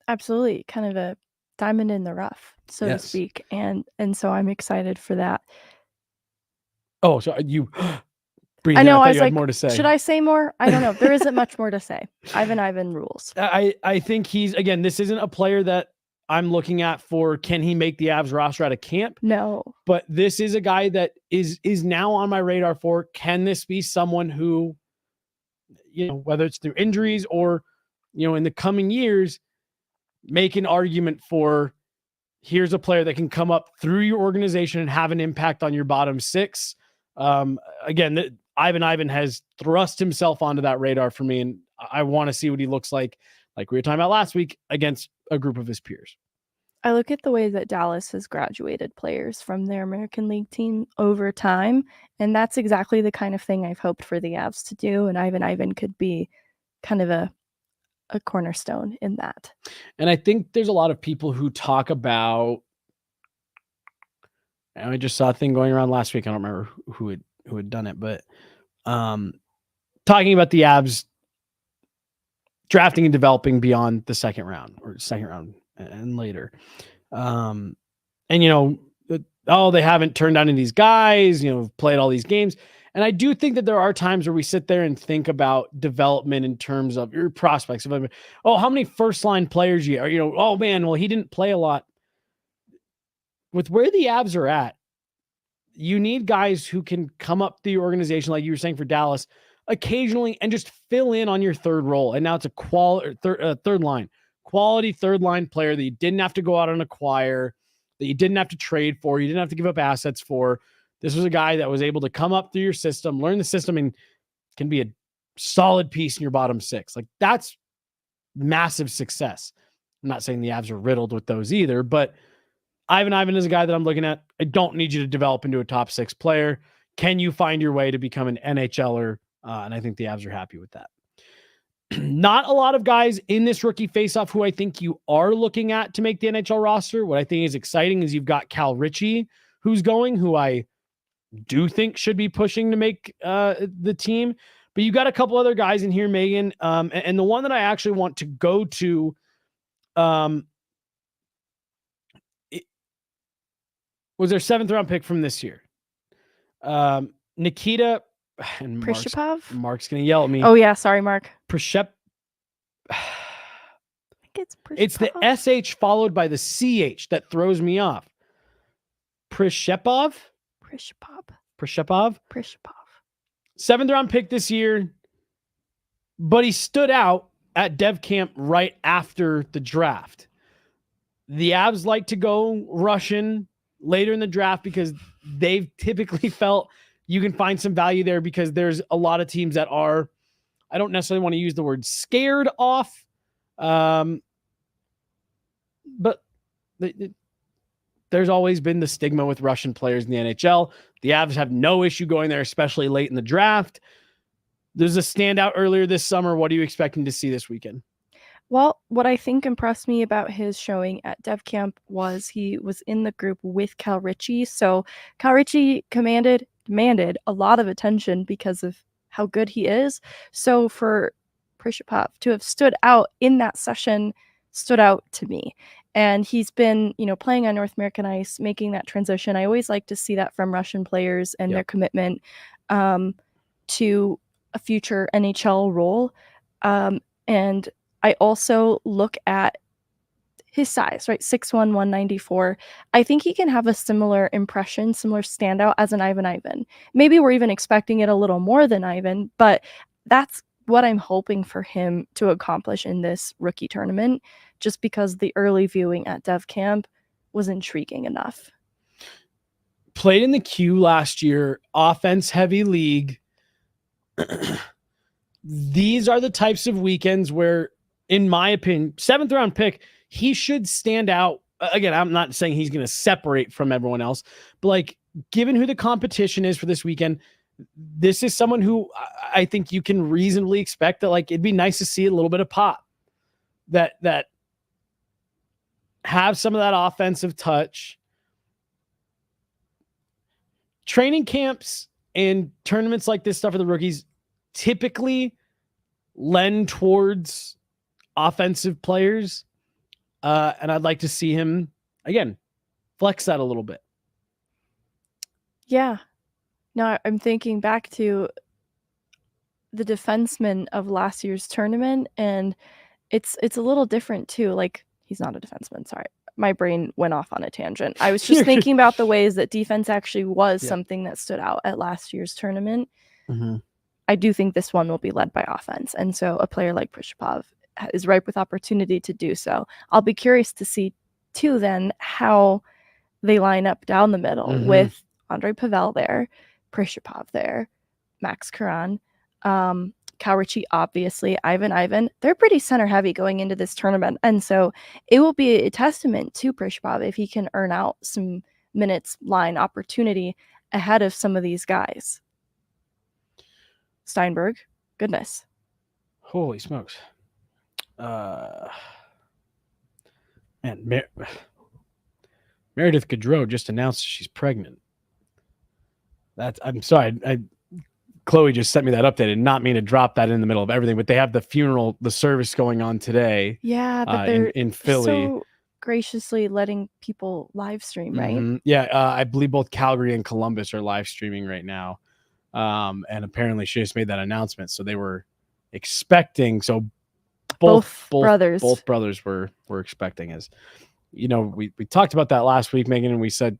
Absolutely. Kind of a diamond in the rough, so to speak. And so I'm excited for that. Oh, so you... I know. I was like, more to say. Should I say more? I don't know. There isn't much more to say. Ivan rules. I think he's, again, this isn't a player that I'm looking at for, can he make the Avs roster out of camp? No. But this is a guy that is now on my radar for, can this be someone who, whether it's through injuries or, in the coming years, make an argument for, here's a player that can come up through your organization and have an impact on your bottom six. Again, Ivan has thrust himself onto that radar for me, and I want to see what he looks like we were talking about last week, against a group of his peers. I look at the way that Dallas has graduated players from their American League team over time, and that's exactly the kind of thing I've hoped for the Avs to do, and Ivan could be kind of a cornerstone in that. And I think there's a lot of people who talk about, and I just saw a thing going around last week, I don't remember who had done it, but talking about the Avs drafting and developing beyond the second round and later. And they haven't turned on any of these guys, played all these games. And I do think that there are times where we sit there and think about development in terms of your prospects. How many first line players you are, oh man, well, he didn't play a lot. With where the Avs are at, you need guys who can come up the organization, like you were saying for Dallas, occasionally and just fill in on your third role. And now it's a third line, quality third line player that you didn't have to go out and acquire. that you didn't have to trade for, you didn't have to give up assets for. This was a guy that was able to come up through your system, learn the system, and can be a solid piece in your bottom six. Like, that's massive success. I'm not saying the Avs are riddled with those either, but Ivan is a guy that I'm looking at. I don't need you to develop into a top six player. Can you find your way to become an NHLer? And I think the Avs are happy with that. Not a lot of guys in this rookie faceoff who I think you are looking at to make the NHL roster. What I think is exciting is you've got Cal Ritchie, who's going, who I do think should be pushing to make the team. But you got a couple other guys in here, Megan. And the one that I actually want to go to was their 7th round pick from this year. Nikita and Mark's going to yell at me. Oh yeah. Sorry, Mark. Prishep. I think It's the SH followed by the CH that throws me off. Prishepov. 7th round pick this year, but he stood out at dev camp right after the draft. The Avs like to go Russian later in the draft because they've typically felt you can find some value there because there's a lot of teams that are, I don't necessarily want to use the word scared off, but there's always been the stigma with Russian players in the NHL. The Avs have no issue going there, especially late in the draft. There's a standout earlier this summer. What are you expecting to see this weekend? Well, what I think impressed me about his showing at Dev Camp was he was in the group with Cal Ritchie. So Cal Ritchie demanded a lot of attention because of how good he is. So for Prishepov to have stood out in that session stood out to me. And he's been, playing on North American ice, making that transition. I always like to see that from Russian players and their commitment to a future NHL role. And I also look at his size, right? 6'1", 194. I think he can have a similar impression, similar standout as an Ivan. Maybe we're even expecting it a little more than Ivan, but that's what I'm hoping for him to accomplish in this rookie tournament, just because the early viewing at Dev Camp was intriguing enough. Played in the Q last year, offense-heavy league. These are the types of weekends where, in my opinion, 7th round pick, he should stand out. Again, I'm not saying he's going to separate from everyone else, but like, given who the competition is for this weekend, this is someone who I think you can reasonably expect that, like, it'd be nice to see a little bit of pop, that have some of that offensive touch. Training camps and tournaments like this stuff for the rookies typically lend towards offensive players. And I'd like to see him, again, flex that a little bit. Yeah. No, I'm thinking back to the defenseman of last year's tournament, and it's a little different too. Like, he's not a defenseman. Sorry. My brain went off on a tangent. I was just thinking about the ways that defense actually was something that stood out at last year's tournament. Mm-hmm. I do think this one will be led by offense. And so a player like Prishepov is ripe with opportunity to do so. I'll be curious to see too then how they line up down the middle with Andre Pavel there, Prishepov there, Max Curran, Cal Ritchie, obviously, Ivan. They're pretty center heavy going into this tournament. And so it will be a testament to Prishepov if he can earn out some minutes line opportunity ahead of some of these guys. Steinberg, goodness. Holy smokes. And Meredith Gaudreau just announced she's pregnant. I'm sorry. Chloe just sent me that update. I did not mean to drop that in the middle of everything, but they have the service going on today. Yeah, but they're in Philly. So graciously letting people live stream, right? Mm-hmm. Yeah, I believe both Calgary and Columbus are live streaming right now. And apparently she just made that announcement. So they were expecting. So both brothers were expecting, as we talked about that last week, Megan, and we said,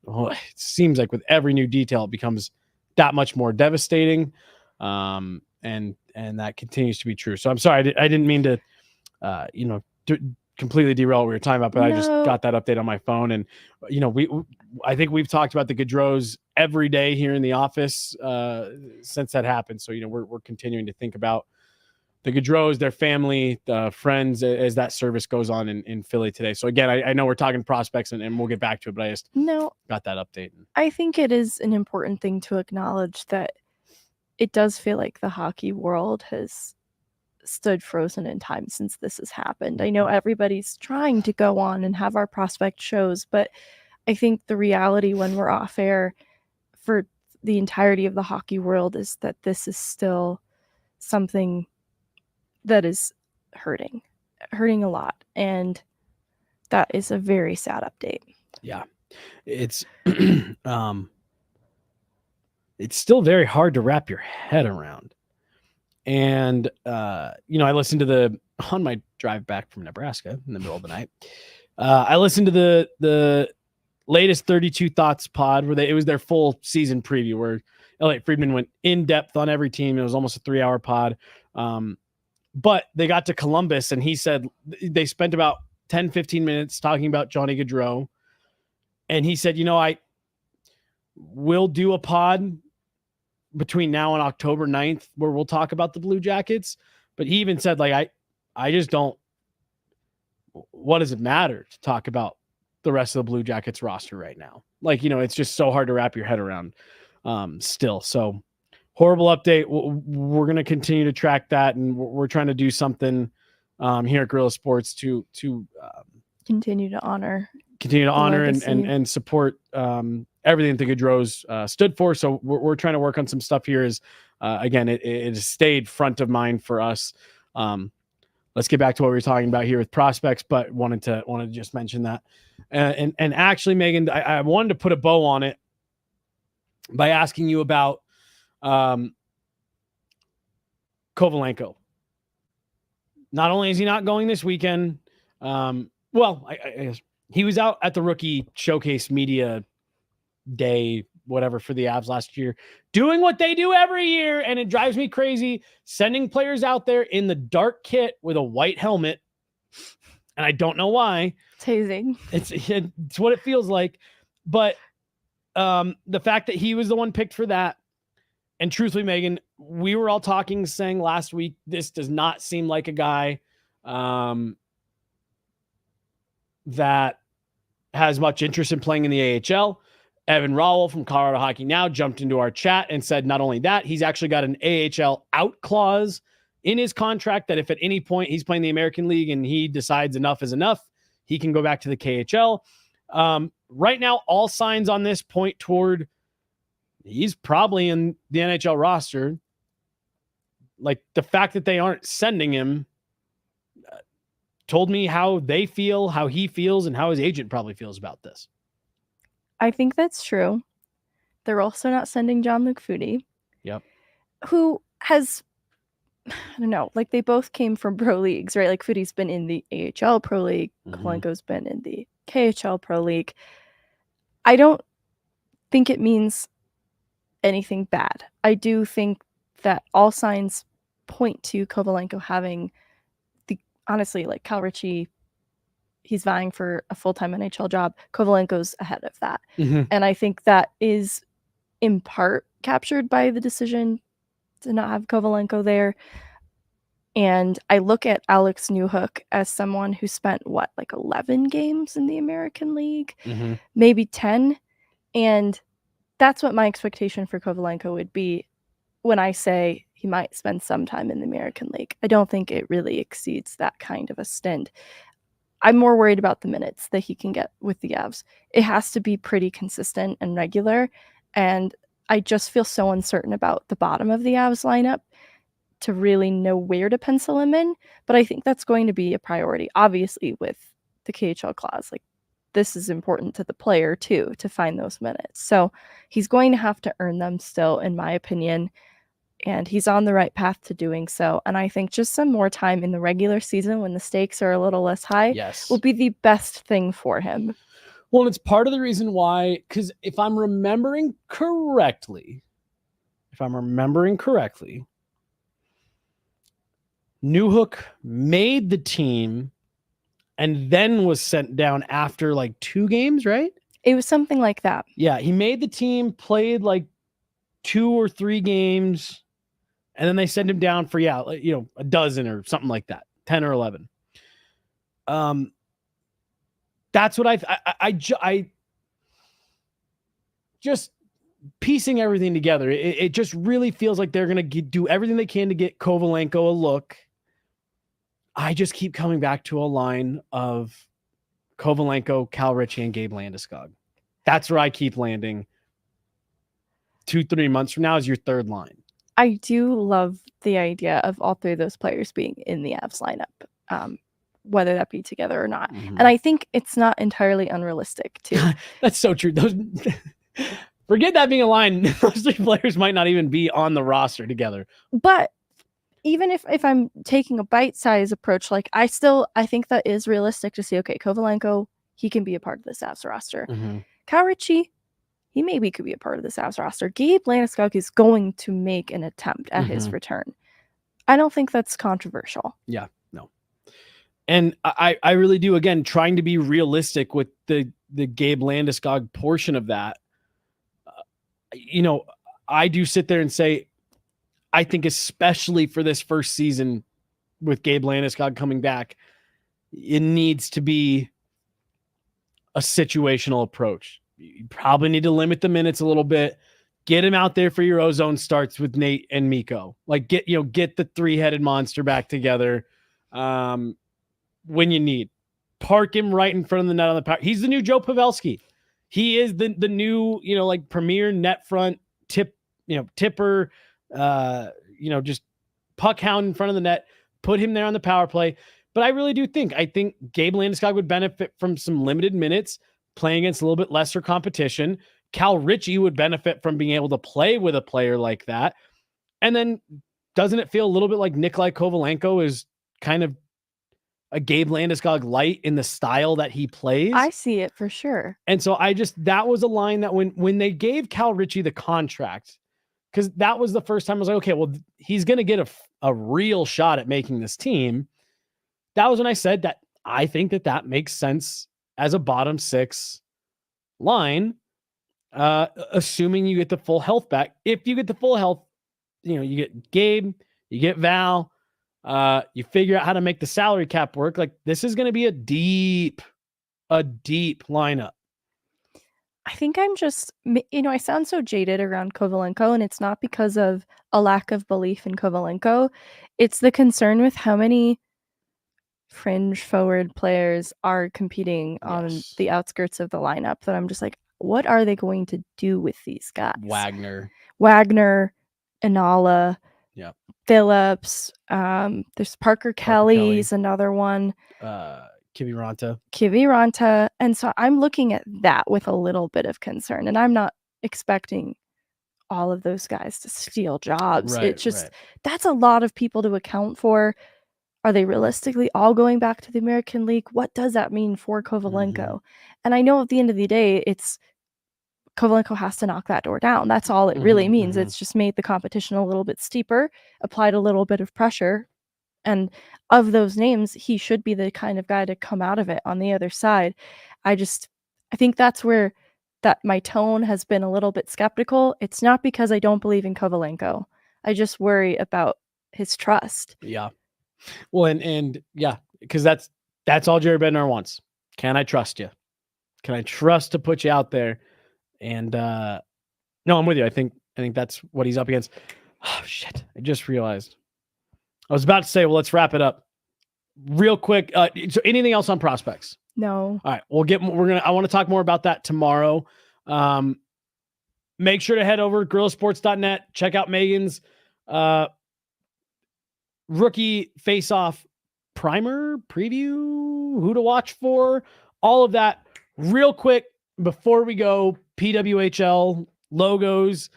it seems like with every new detail, it becomes that much more devastating. And that continues to be true. So I'm sorry, I didn't mean to, completely derail what we were talking about, but I just No. got that update on my phone. And, I think we've talked about the Gaudreaus every day here in the office since that happened. So, we're continuing to think about the Gaudreaus, their family, friends, as that service goes on in Philly today. So again, I know we're talking prospects and we'll get back to it, but I just got that update. I think it is an important thing to acknowledge that it does feel like the hockey world has stood frozen in time since this has happened. I know everybody's trying to go on and have our prospect shows, but I think the reality when we're off air for the entirety of the hockey world is that this is still something that is hurting a lot. And that is a very sad update. Yeah. It's, it's still very hard to wrap your head around. And, I listened to on my drive back from Nebraska in the middle of the night, I listened to the latest 32 Thoughts pod where it was their full season preview where Elliot Friedman went in depth on every team. It was almost a 3-hour pod. But they got to Columbus and he said they spent about 10, 15 minutes talking about Johnny Gaudreau. And he said, I will do a pod between now and October 9th where we'll talk about the Blue Jackets. But he even said, like, I just don't, what does it matter to talk about the rest of the Blue Jackets roster right now? Like, it's just so hard to wrap your head around still. So horrible update. We're going to continue to track that. And we're trying to do something here at Guerrilla Sports to continue to honor and support everything that the Gaudreaus stood for. So we're trying to work on some stuff here. Again, it has stayed front of mind for us. Let's get back to what we were talking about here with prospects, but wanted to just mention that. And actually, Megan, I wanted to put a bow on it by asking you about Kovalenko. Not only is he not going this weekend, I guess he was out at the rookie showcase media day, whatever, for the Avs last year, doing what they do every year. And it drives me crazy, sending players out there in the dark kit with a white helmet. And I don't know why. It's hazing. It's what it feels like. But the fact that he was the one picked for that, and truthfully, Megan, we were all saying last week, this does not seem like a guy that has much interest in playing in the AHL. Evan Rowell from Colorado Hockey Now jumped into our chat and said not only that, he's actually got an AHL out clause in his contract that if at any point he's playing the American League and he decides enough is enough, he can go back to the KHL. Right now, all signs on this point toward he's probably in the NHL roster. Like, the fact that they aren't sending him told me how they feel, how he feels, and how his agent probably feels about this. I think that's true. They're also not sending Jean-Luc Foudy. Yep. Who has, I don't know, like, they both came from pro leagues, right? Like, Foudy's been in the AHL Pro League. Kovalenko's been in the KHL Pro League. I don't think it means anything bad. I do think that all signs point to Kovalenko having honestly, like Cal Ritchie, he's vying for a full-time NHL job. Kovalenko's ahead of that. And I think that is in part captured by the decision to not have Kovalenko there. And I look at Alex Newhook as someone who spent, 11 games in the American League, maybe 10. And that's what my expectation for Kovalenko would be when I say he might spend some time in the American League. I don't think it really exceeds that kind of a stint. I'm more worried about the minutes that he can get with the Avs. It has to be pretty consistent and regular. And I just feel so uncertain about the bottom of the Avs lineup to really know where to pencil him in. But I think that's going to be a priority, obviously, with the KHL clause. Like, this is important to the player, too, to find those minutes. So he's going to have to earn them still, in my opinion. And he's on the right path to doing so. And I think just some more time in the regular season when the stakes are a little less high will be the best thing for him. Well, it's part of the reason why, because if I'm remembering correctly, Newhook made the team and then was sent down after like 2 games, right? It was something like that. Yeah, he made the team, played like 2 or 3 games, and then they sent him down for a dozen or something like that, 10 or 11. That's what I just piecing everything together. It just really feels like they're going to do everything they can to get Kovalenko a look. I just keep coming back to a line of Kovalenko, Cal Ritchie, and Gabe Landeskog. That's where I keep landing. 2-3 months from now is your third line. I do love the idea of all 3 of those players being in the Avs lineup, whether that be together or not. Mm-hmm. And I think it's not entirely unrealistic too. That's so true. Those forget that being a line. Those 3 players might not even be on the roster together. But even if I'm taking a bite-sized approach, like I think that is realistic to say, okay, Kovalenko, he can be a part of this Avs roster. Mm-hmm. Cal Ritchie, he maybe could be a part of this Avs roster. Gabe Landeskog is going to make an attempt at his return. I don't think that's controversial. Yeah, no. And I really do, again, trying to be realistic with the Gabe Landeskog portion of that. I do sit there and say, I think especially for this first season with Gabe Landeskog coming back, it needs to be a situational approach. You probably need to limit the minutes a little bit. Get him out there for your ozone starts with Nate and Mikko. Like get the 3-headed monster back together when you need. Park him right in front of the net on the power. He's the new Joe Pavelski. He is the new, premier net front tipper, just puck hound in front of the net. Put him there on the power play. But I really do think Gabe Landeskog would benefit from some limited minutes, playing against a little bit lesser competition. Cal Ritchie would benefit from being able to play with a player like that. And then doesn't it feel a little bit like Nikolai Kovalenko is kind of a Gabe Landeskog light in the style that he plays? I see it for sure. And so that was a line that when they gave Cal Ritchie the contract, because that was the first time I was like, okay, well, he's going to get a real shot at making this team. That was when I said that I think that makes sense as a bottom 6 line, assuming you get the full health back. If you get the full health, you get Gabe, you get Val, you figure out how to make the salary cap work. Like this is going to be a deep lineup. I think I'm just, I sound so jaded around Kovalenko, and it's not because of a lack of belief in Kovalenko. It's the concern with how many fringe forward players are competing on the outskirts of the lineup that I'm just like, what are they going to do with these guys? Wagner, Inala, Phillips. There's Parker Kelly's another one. Kivi Ranta. And so I'm looking at that with a little bit of concern, and I'm not expecting all of those guys to steal jobs. It's just, that's a lot of people to account for. Are they realistically all going back to the American League? What does that mean for Kovalenko? Mm-hmm. And I know at the end of the day, it's Kovalenko has to knock that door down. That's all it really means. It's just made the competition a little bit steeper, applied a little bit of pressure. And of those names, he should be the kind of guy to come out of it on the other side. I think that's where my tone has been a little bit skeptical. It's not because I don't believe in Kovalenko. I just worry about his trust. Yeah. Well, and because that's all Jerry Bednar wants. Can I trust you? Can I trust to put you out there? And no, I'm with you. I think that's what he's up against. Oh shit! I just realized. I was about to say, well, let's wrap it up real quick. So anything else on prospects? No. All right, I want to talk more about that tomorrow. Make sure to head over to guerrillasports.net. Check out Megan's rookie face-off primer preview, who to watch for, all of that real quick before we go. PWHL logos,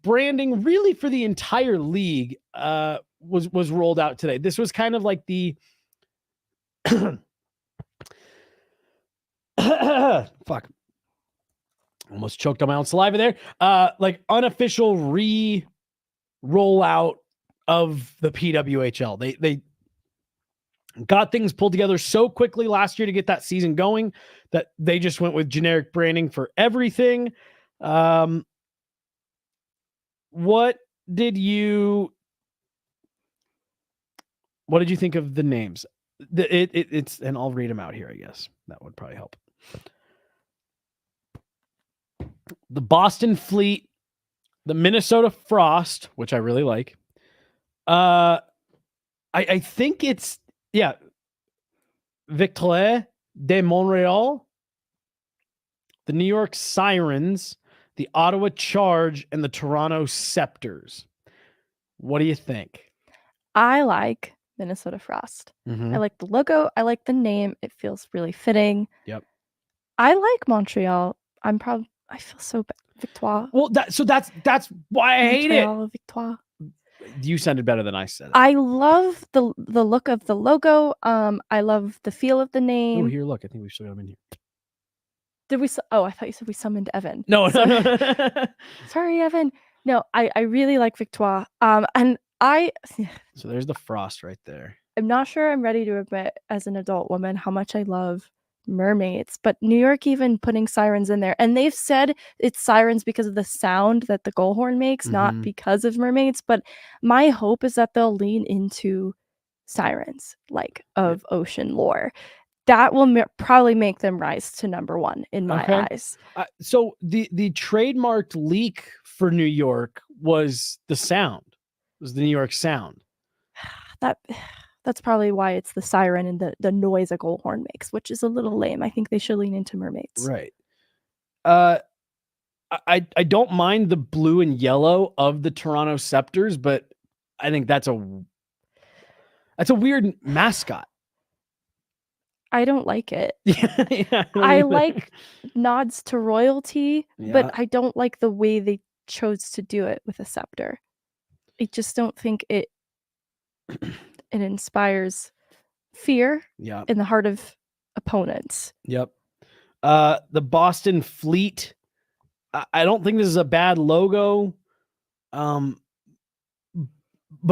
branding really for the entire league was rolled out today. This was kind of like the fuck, almost choked on my own saliva there. Like unofficial rollout of the PWHL. They got things pulled together so quickly last year to get that season going that they just went with generic branding for everything. What did you think of the names? It's and I'll read them out here, I guess. That would probably help. The Boston Fleet, the Minnesota Frost, which I really like. I think it's Victoire de Montreal, the New York Sirens, the Ottawa Charge, and the Toronto Scepters. What do you think? I like Minnesota Frost. I like the logo. I like the name. It feels really fitting. Yep. I like Montreal. I feel so bad. Victoire. Well, that's why I hate it. Montreal, Victoire. You sounded better than I said it. I love the look of the logo. I love the feel of the Oh, name. here, look. I think we still got him in here. Did we? I thought you said we summoned Evan. No. Sorry, Evan. No, I really like Victoire. And So there's the Frost right there. I'm not sure I'm ready to admit as an adult woman how much I love mermaids, but New York even putting sirens in there, and they've said it's sirens because of the sound that the gull horn makes, not because of mermaids. But my hope is that they'll lean into sirens, like of ocean lore. That will probably make them rise to number one in my eyes. So the trademarked leak for New York was the sound. It was the New York sound. That's probably why it's the siren and the noise a gull horn makes, which is a little lame. I think they should lean into mermaids. Right. I don't mind the blue and yellow of the Toronto Scepters, but I think that's a weird mascot. I don't like it. Yeah, I like nods to royalty, Yeah. but I don't like the way they chose to do it with a scepter. I just don't think it inspires fear in the heart of opponents. Yep. The Boston Fleet. I don't think this is a bad logo. But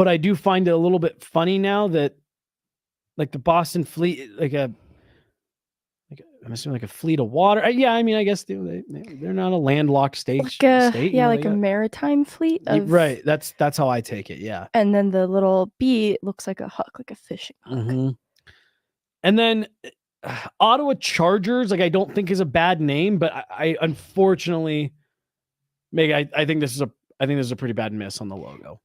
I do find it a little bit funny now that like the Boston Fleet, I'm assuming like a fleet of water. Yeah, I mean, I guess they're not a landlocked state. Like a maritime fleet. Right. That's how I take it. Yeah. And then the little B looks like a hook, like a fishing hook. And then Ottawa Chargers, like I don't think is a bad name, but I unfortunately, Meg, I think this is a pretty bad miss on the logo.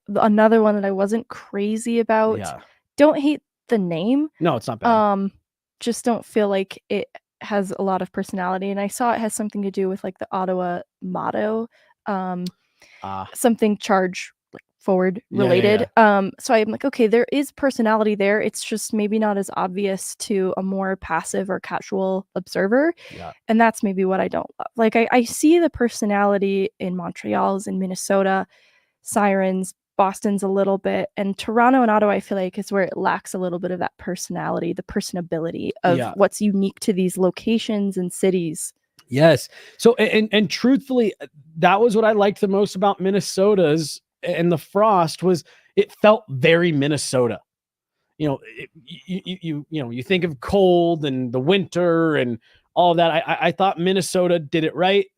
Another one that I wasn't crazy about. Yeah. Don't hate the name. No, it's not bad. Just don't feel like it has a lot of personality. And I saw it has something to do with like the Ottawa motto, something charge like forward related. So I'm like, okay, there is personality there. It's just maybe not as obvious to a more passive or casual observer. Yeah. And that's maybe what I don't love. Like I see the personality in Montreal's, in Minnesota, Sirens, Boston's a little bit, and Toronto and Ottawa I feel like is where it lacks a little bit of that personality, the personability of what's unique to these locations and cities. Yes. So and truthfully, that was what I liked the most about Minnesota's and the Frost was it felt very Minnesota. You think of cold and the winter and all of that. I thought Minnesota did it right.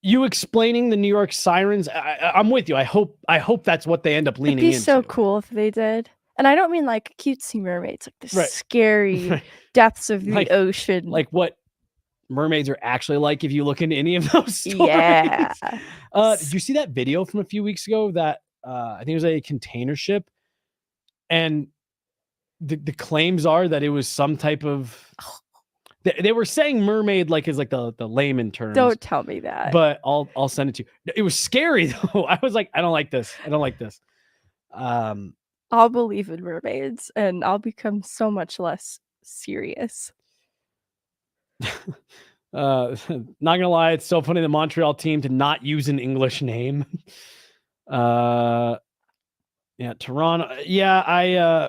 You explaining the New York Sirens, I'm with you. I hope that's what they end up leaning into. It'd be so cool if they did. And I don't mean like cutesy mermaids, like the scary depths of the ocean. Like what mermaids are actually like if you look into any of those stories. Yeah. Did you see that video from a few weeks ago that I think it was a container ship? And the claims are that it was some type of... They were saying mermaid like is like the layman term. Don't tell me that. But I'll send it to you. It was scary though. I was like, I don't like this. I'll believe in mermaids and I'll become so much less serious. Not gonna lie, it's so funny the Montreal team to not use an English name. Toronto. Yeah,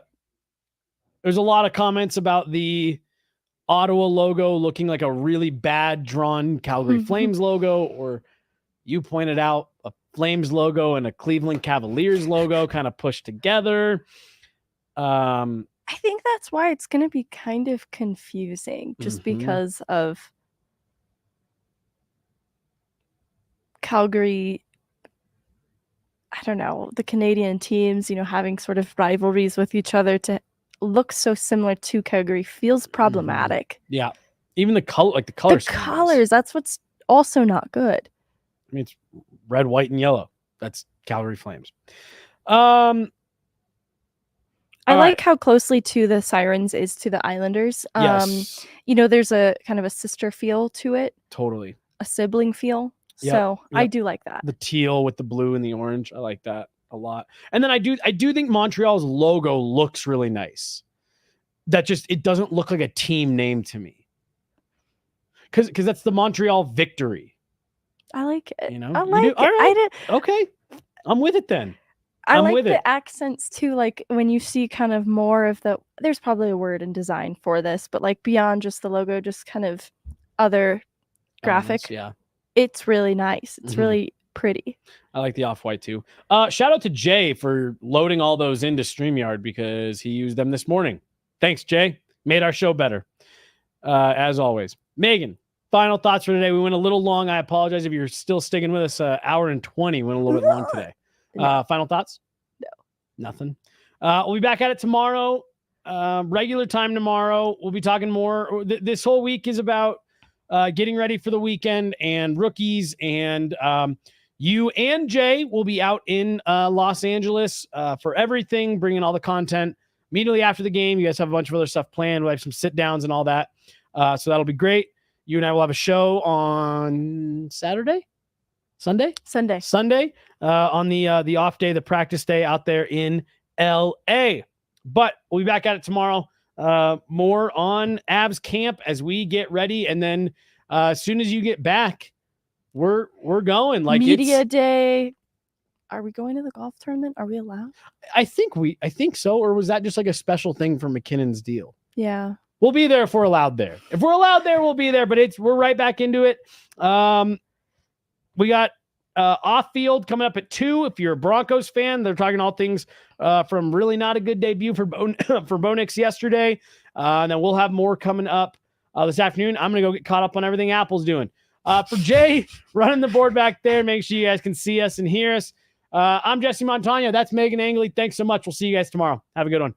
there's a lot of comments about the Ottawa logo looking like a really bad drawn Calgary Flames logo, or you pointed out a Flames logo and a Cleveland Cavaliers logo kind of pushed together. I think that's why it's going to be kind of confusing, just because of Calgary. I don't know, the Canadian teams, having sort of rivalries with each other to look so similar to Calgary feels problematic. Yeah. Even the color, like the color scheme is. Colors, that's what's also not good. I mean, it's red, white, and yellow. That's Calgary Flames. I like how closely to the Sirens is to the Islanders. Yes. There's a kind of a sister feel to it. Totally. A sibling feel. Yep, So yep. I do like that. The teal with the blue and the orange. I like that a lot. And then I do think Montreal's logo looks really nice. That just, it doesn't look like a team name to me. Because that's the Montreal Victory. I like it. I like it. All right. Okay. I'm with it then. I like the accents too. Like when you see kind of more of there's probably a word in design for this, but like beyond just the logo, just kind of other graphic. Yeah. It's really nice. It's really pretty. I like the off-white too. Shout out to Jay for loading all those into StreamYard because he used them this morning. Thanks, Jay. Made our show better. As always. Megan, final thoughts for today. We went a little long. I apologize if you're still sticking with us. Hour and 20 went a little bit long today. Final thoughts? No. Nothing. We'll be back at it tomorrow. Regular time tomorrow. We'll be talking more. This whole week is about getting ready for the weekend and rookies. And you and Jay will be out in Los Angeles for everything, bringing all the content immediately after the game. You guys have a bunch of other stuff planned. We'll have some sit downs and all that. So that'll be great. You and I will have a show on Sunday on the off day, the practice day out there in LA. But we'll be back at it tomorrow. More on Avs camp as we get ready. And then as soon as you get back, we're going. Like media day. Are we going to the golf tournament? Are we allowed? I think so. Or was that just like a special thing for McKinnon's deal? Yeah. We'll be there if we're allowed there. If we're allowed there, we'll be there. But we're right back into it. We got off field coming up at 2. If you're a Broncos fan, they're talking all things from really not a good debut for Bo Nix yesterday. And then we'll have more coming up this afternoon. I'm going to go get caught up on everything Apple's doing. For Jay running the board back there, make sure you guys can see us and hear us. I'm Jesse Montaño. That's Meghan Angley. Thanks so much. We'll see you guys tomorrow. Have a good one.